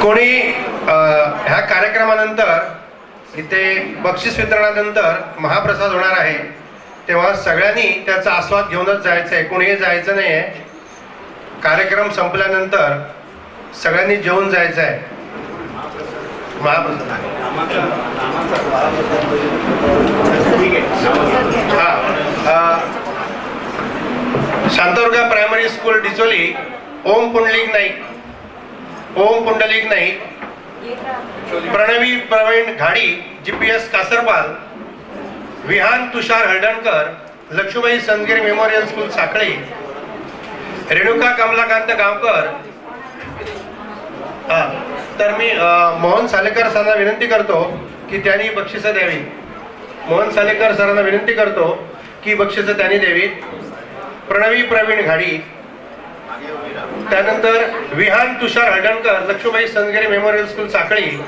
S14: कोणी ह्या कार्यक्रमानंतर इथे बक्षीस वितरणानंतर महाप्रसाद होणार आहे, तेव्हा सगळ्यांनी त्याचा आस्वाद घेऊनच जायचं आहे. कोणीही जायचं नाही आहे. कार्यक्रम संपल्यानंतर सगळ्यांनी जेवून जायचं आहे. महाप्रसाद शांतादुर्गा प्रायमरी स्कूल डिचोली ओम पुंडलिक नाईक, प्रणवी प्रवीण घाडी, GPS कासरपाल, विहान तुषार हळदणकर, लक्ष्मीबाई संतगिरी मेमोरियल स्कूल साखळी, रेणुका कमलाकांत गावकर. तर मी मोहन सालेकर सरांना विनंती करतो की त्यांनी बक्षिसं द्यावी. मोहन सालेकर सरांना विनंती करतो की बक्षिसं त्यांनी द्यावी. प्रणवी प्रवीण घाडी, त्यानंतर विहान तुषार हळदणकर, लक्ष्मीबाई संतगिरी मेमोरियल स्कूल साखळी,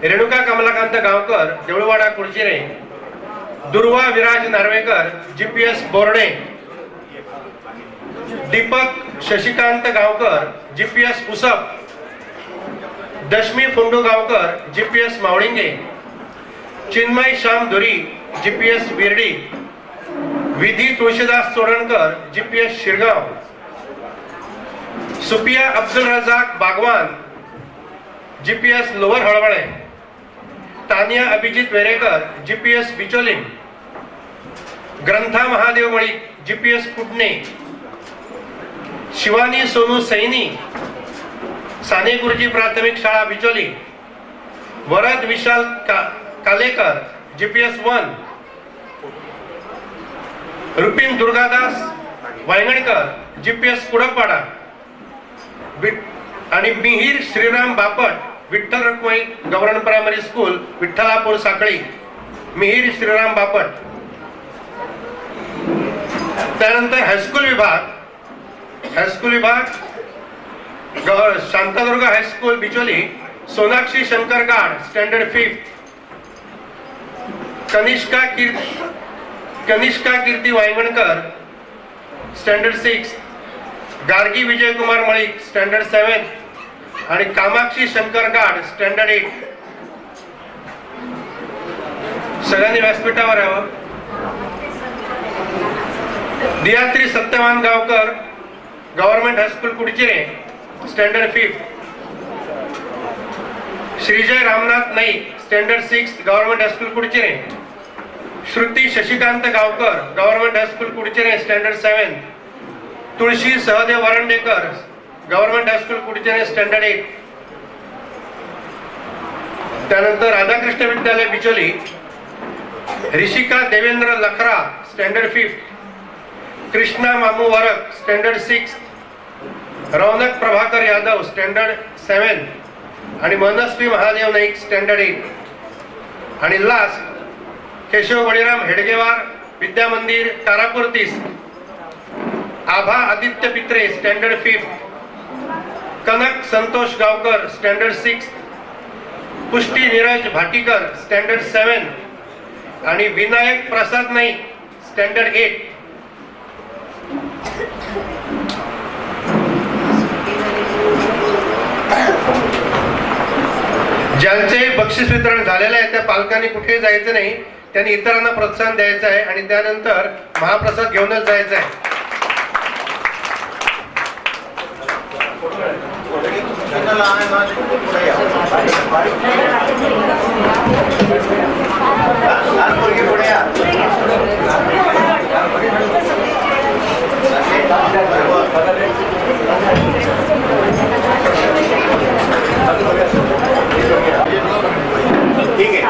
S14: रेणुका कमलाकांत गावकर, देऊळवाडा कुडचिरे, दुर्वा विराज नार्वेकर, GPS बोर्डे, दीपक शशिकांत गावकर, GPS उसप, दशमी फुंडू गावकर, GPS मावळिंगे, चिन्मय श्याम धुरी, GPS Birdi, Vidhi Tulshidas Chodankar, GPS Shirgao, Supiya Abdul Razak Bagwan, GPS lower Halwale, Tania Abhijit Verekar, GPS Bicholi, Grantha Mahadev Malik, GPS Putne, Shivani Sonu Saini, Sane Guruji प्राथमिक शाळा बिचोली, वरद विशाल कालेकर, GPS 1, रुपिन दुर्गादास वायगणकर, GPS कुडपाडा, आणि Mihir Shriram Bapat, Vitthal Rakhumai government primary school, Vitthalapur साखळी, मिहीर श्रीराम बापट. त्यानंतर हायस्कूल विभाग शांतादुर्गा हायस्कूल बिचोली, सोनाक्षी शंकर गाड, स्टँडर्ड 5, कनिष्का कीर्ती वायगणकर, स्टँडर्ड 6, गार्गी विजयकुमार मळिक, स्टँडर्ड 7, आणि कामाक्षी शंकर गाड, स्टँडर्ड 8. सगळ्यांनी व्यासपीठावर यावं. Diyatri Satyawan Gaonkar, government high school Kudchire, standard 5. Shrijay Ramnath Naik, standard 6, government high school Kudchire. Shruti Shashikant Gaonkar, government high school Kudchire, standard 7. Tulshi Sahadev Varandekar, government high school Kudchire, standard 8. त्यानंतर Radhakrishna Vidyalaya Bicholi, Rishika Devendra Lakhra, standard 5. Krishna Mamu Varak, standard 6. Raunak Prabhakar Yadav, standard 7, आणि मनस्वी महादेव नाईक, स्टँडर्ड 8. आणि लास्ट केशव बळीराम हेडगेवार, विद्या मंदिर, तारापूर 30. आभा आदित्य पित्रे, स्टँडर्ड 5. कनक संतोष गावकर, स्टँडर्ड 6. पुष्टी नीरज भाटीकर, स्टँडर्ड 7, आणि विनायक प्रसाद नाईक, स्टँडर्ड 8. ज्यांचे बक्षीस वितरण झालेले आहे त्या पालकांनी कुठेही जायचं नाही, त्यांनी इतरांना प्रोत्साहन द्यायचं आहे आणि त्यानंतर महाप्रसाद घेऊनच जायचं आहे. ठीक आहे.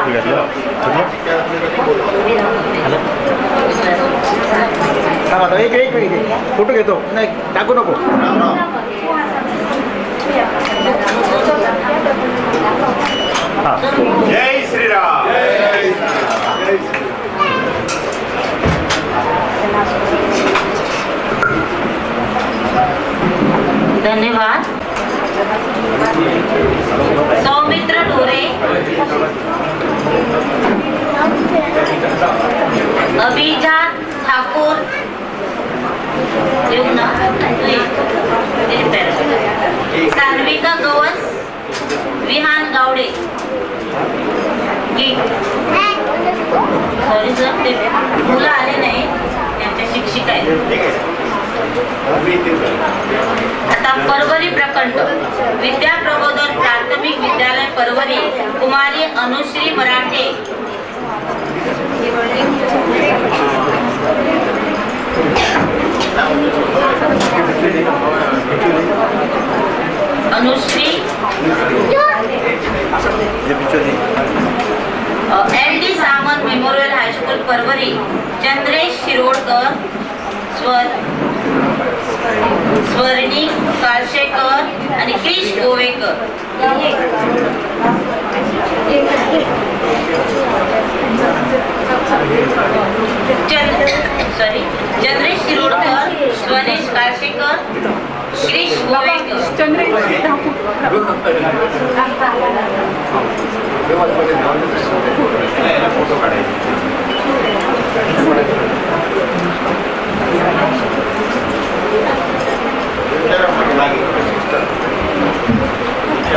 S4: काढा. एक फोटो घेतो. नाही टाकू नको.
S11: जय श्रीराम.
S6: धन्यवाद. सौमित्र ढोरे, अभिजात ठाकूर, सान्विका गवस, विहान गावडे. सॉरी सर, ते मुलं आले नाही, त्यांच्या शिक्षिका आहेत. आता परभणी प्रखंड विद्या Prabodhan Prathmik Vidyalaya Parbhani, Kumari Anushree Marathe. Anushree LD Samant memorial high school Parbhani, Chandresh Shirodkar, Swarni Kalshekar आणि क्रिश गोवेकर. चंद्रेश शिरोडकर, स्वनेश काळशेकर, क्रिश गोवेकर.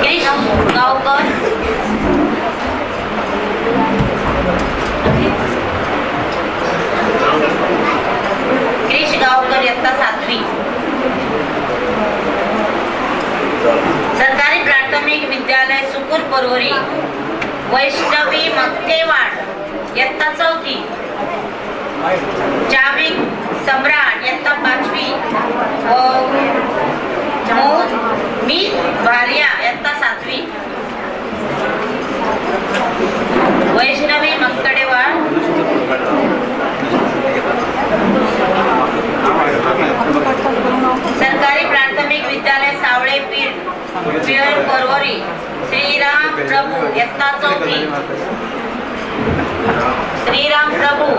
S6: क्रिश गावकर, क्रिश गावकर इयत्ता 7वी. सरकारी प्राथमिक विद्यालय सुकूर परवरी, वैष्णवी मक्तेवाड इयत्ता 4थी. जाविक सम्राट इयत्ता 5वी. मी भारिया इयत्ता 7वी. वैष्णवी मक्कडेवाड, सरकारी प्राथमिक विद्यालय सावळे पिळ परवरी, श्रीराम प्रभू इयत्ता 4थी. श्रीराम प्रभू.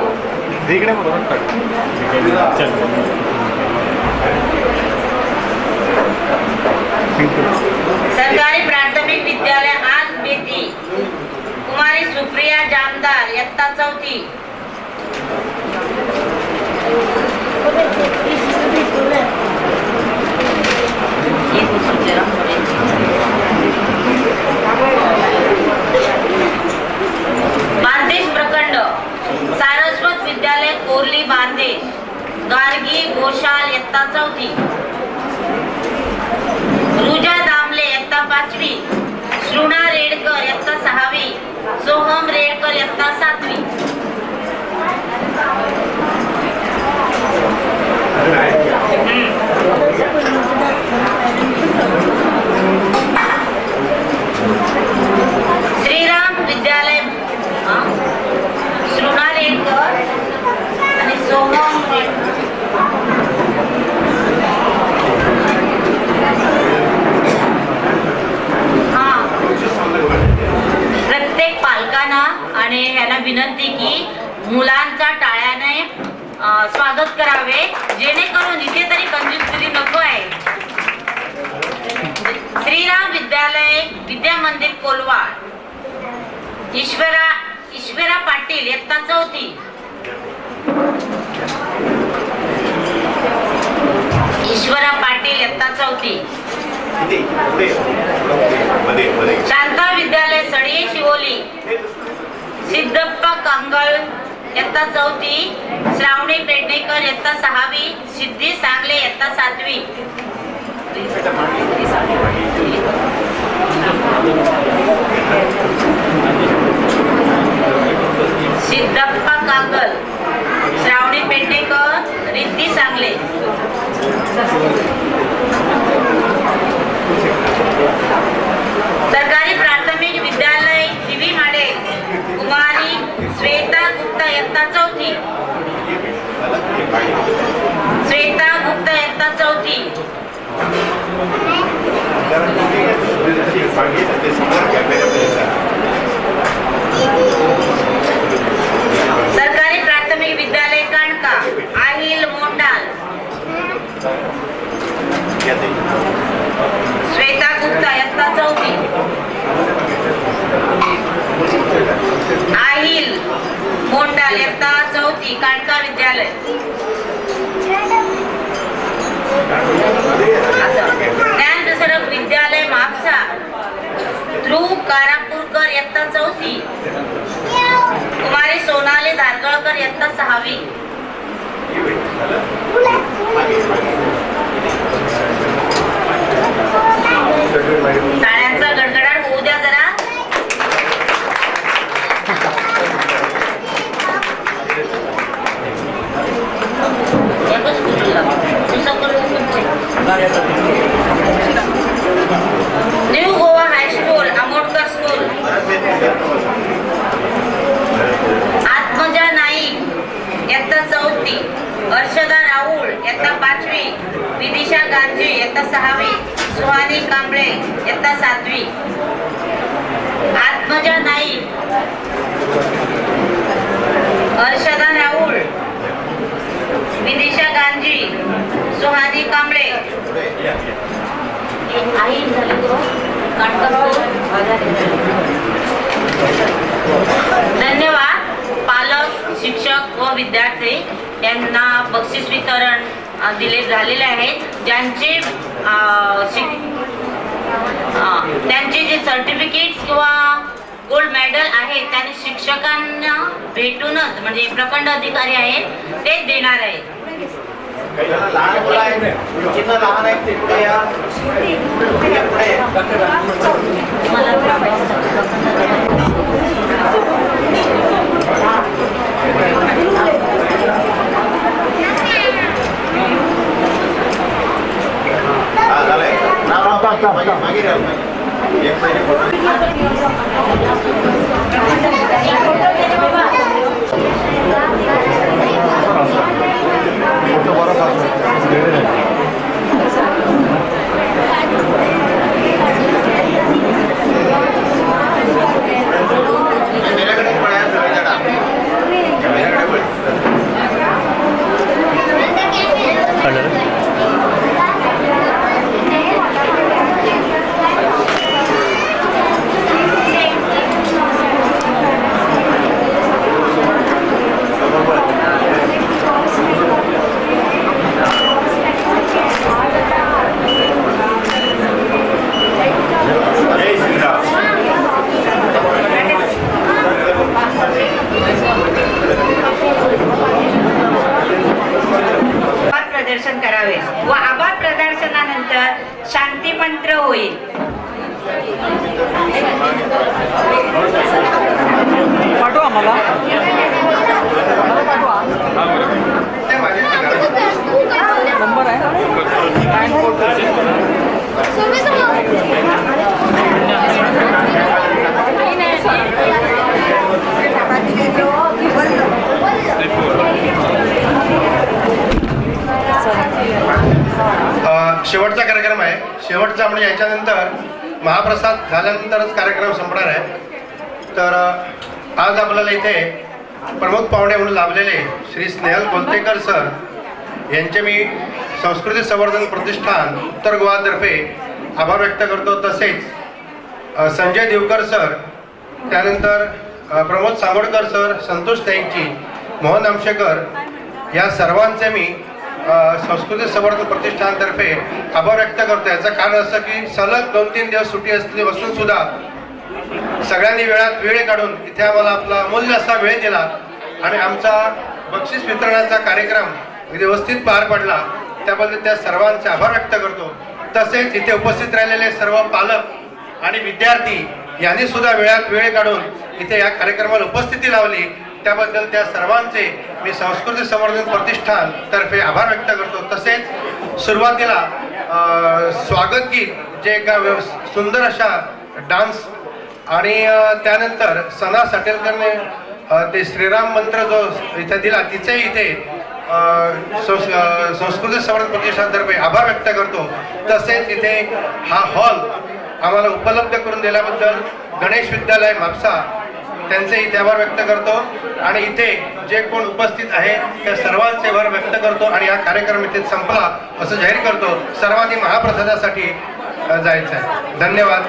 S6: सरकारी प्राथमिक विद्यालय आज बेती, कुमारी सुप्रिया जामदार इयत्ता 4थी. बांदेश प्रखंड सारस्वत विद्यालय कोरली बांदेश, गार्गी घोषाल इयत्ता 4थी. रुजा दामले इयत्ता 5वी. श्रुणा रेडकर इयत्ता 6वी. सोहम रेडकर इयत्ता 7वी. श्रीराम विद्यालय श्रुणा रेडकर आणि सोहम प्रत्येक पालकांना आणि यांना विनंती की मुलांचा टाळ्याने स्वागत करावे, जेणेकरून इथे तरी कंजूसगिरी नको आहे. श्रीराम विद्यालय विद्या मंदिर कोलवाड, ईश्वरा पाटील इयत्ता 4थी. ईश्वरा पाटील इयत्ता 4थी. शांता विद्यालय सडये शिवोली, सिद्धप्पा कांगळ इयत्ता 4थी. श्रावणी पेडणेकर इयत्ता 6वी. सिद्धी सांगले इयत्ता 7वी. सिद्धप्पा कांगल, श्रावणी पेडणेकर, रिद्धी सांगले. सरकारी प्राथमिक विद्यालय दिवी माडे, कुमारी श्वेता गुप्ता इयत्ता 4थी. इयत्ता 4थी. सरकारी प्राथमिक विद्यालय काणका, आहिल मोंडाल. श्वेता गुप्ता इयत्ता 4थी. आहिल मोंडाल इयत्ता 4थी, काणका विद्यालय. ज्ञान प्रसारक विद्यालय म्हापसा, ध्रुव कारापूरकर इयत्ता 4थी. कुमारी सोनाली धारगळकर इयत्ता 6वी. टाळ्यांचा गडगडाट होऊ द्या जरा. New Goa high school, Ambodkar school. Atmaja Naik इयत्ता 4थी. हर्षदा राहुल इयत्ता 5वी. विदिशा गांधी इयत्ता 6वी. सुहानी कांबळे इयत्ता 7वी. आत्मजा नाईक, हर्षदा राहुल, विदिशा गांधी, सुहानी कांबळे. धन्यवाद. पालक, शिक्षक व विद्यार्थी यांना बक्षीस वितरण दिले झालेले आहे. ज्यांचे त्यांचे जे सर्टिफिकेट्स किंवा गोल्ड मेडल आहे त्यांनी शिक्षकांना भेटूनच, म्हणजे प्रखंड अधिकारी आहेत ते देणार आहेत.
S5: लहान मुलं आहेत, चिन्ह लहान आहेत, ते पुढे या.
S1: प्रदर्शन करावे व आभार प्रदर्शनानंतर शांती मंत्र होईल.
S4: पाठवा आम्हाला. नंबर आहे.
S14: शेवटचा कार्यक्रम आहे. शेवटचा म्हणजे याच्यानंतर महाप्रसाद झाल्यानंतरच कार्यक्रम संपणार आहे. तर आज आपल्याला इथे प्रमुख पाहुणे म्हणून लाभलेले श्री स्नेहल कोलतेकर सर यांचे मी संस्कृती संवर्धन प्रतिष्ठान उत्तर गोवातर्फे आभार व्यक्त करतो. तसेच संजय देवकर सर, त्यानंतर प्रमोद सांगोडकर सर, संतोष त्यांची, मोहन आमशेकर या सर्वांचे मी संस्कृती संवर्धन प्रतिष्ठानतर्फे आभार व्यक्त करतो. याचं कारण असं की सलग 2-3 दिवस सुट्टी असली असून सुद्धा सगळ्यांनी वेळ काढून इथे आम्हाला आपला अमूल्य असा वेळ दिला आणि आमचा बक्षीस वितरणाचा कार्यक्रम व्यवस्थित पार पडला. त्याबद्दल त्या सर्वांचे आभार व्यक्त करतो. तसेच इथे उपस्थित राहिलेले सर्व पालक आणि विद्यार्थी यांनी सुद्धा वेळ काढून इथे या कार्यक्रमाला उपस्थिती लावली. त्याबद्दल त्या सर्वांचे मी संस्कृती संवर्धन प्रतिष्ठान तर्फे आभार व्यक्त करतो. तसेच सुरुवातीला स्वागत गीत जे एका सुंदर अशा डान्स आणि त्यानंतर सना साटेलकरने ते श्रीराम मंत्र जो इथे दिला, तिचे इथे संस्कृती संवर्धन प्रतिष्ठानतर्फे आभार व्यक्त करतो. तसेच इथे हा हॉल आम्हाला उपलब्ध करून दिल्याबद्दल गणेश विद्यालय म्हापसा त्यांचेही ते आभार व्यक्त करतो. आणि इथे जे कोण उपस्थित आहे त्या सर्वांचे आभार व्यक्त करतो आणि हा कार्यक्रम इथे संपला असं जाहीर करतो. सर्वांनी महाप्रसादासाठी जायचं आहे. धन्यवाद.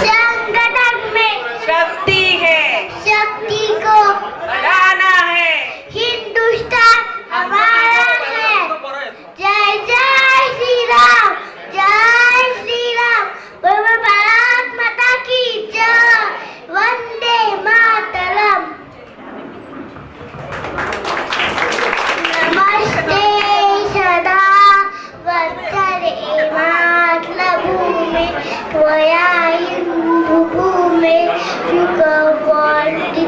S8: संकट में
S1: शक्ति है,
S8: शक्ति को
S1: बढ़ाना है,
S8: हिंदुस्तान हमारा है. जय जय श्री राम, जय श्री राम. बोलो भारत माता की जय. वंदे मातरम. नमस्ते सदा वत्सले मातृभूमे त्वया हिंदुभूमे युगवर्तितोऽहं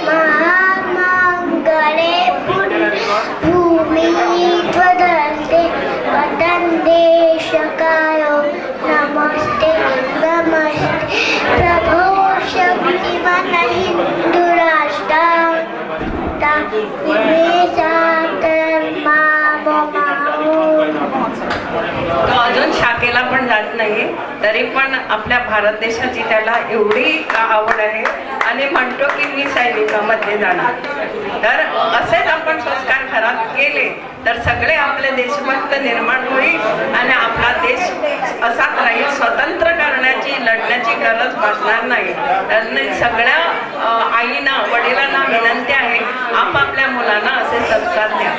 S8: महामङ्गले भूमि त्वदन्ते वदन्ते शकायो नमस्ते नमस्ते प्रभो शक्तिमान हिंदुराष्ट्र
S1: तो अजून शाखेला पण जात नाही, तरी पण आपल्या भारत देशाची त्याला एवढी आवड आहे आणि म्हणतो की मी सैनिकामध्ये जाणार. तर असेच आपण संस्कार घरात केले तर सगळे आपले देशभक्त निर्माण होईल आणि आपला देश असाच राहील. स्वतंत्र करण्याची लढण्याची गरज भासणार नाही. तर सगळ्या आईना वडिलांना विनंती आहे, आपापल्या मुलांना असे संस्कार द्या.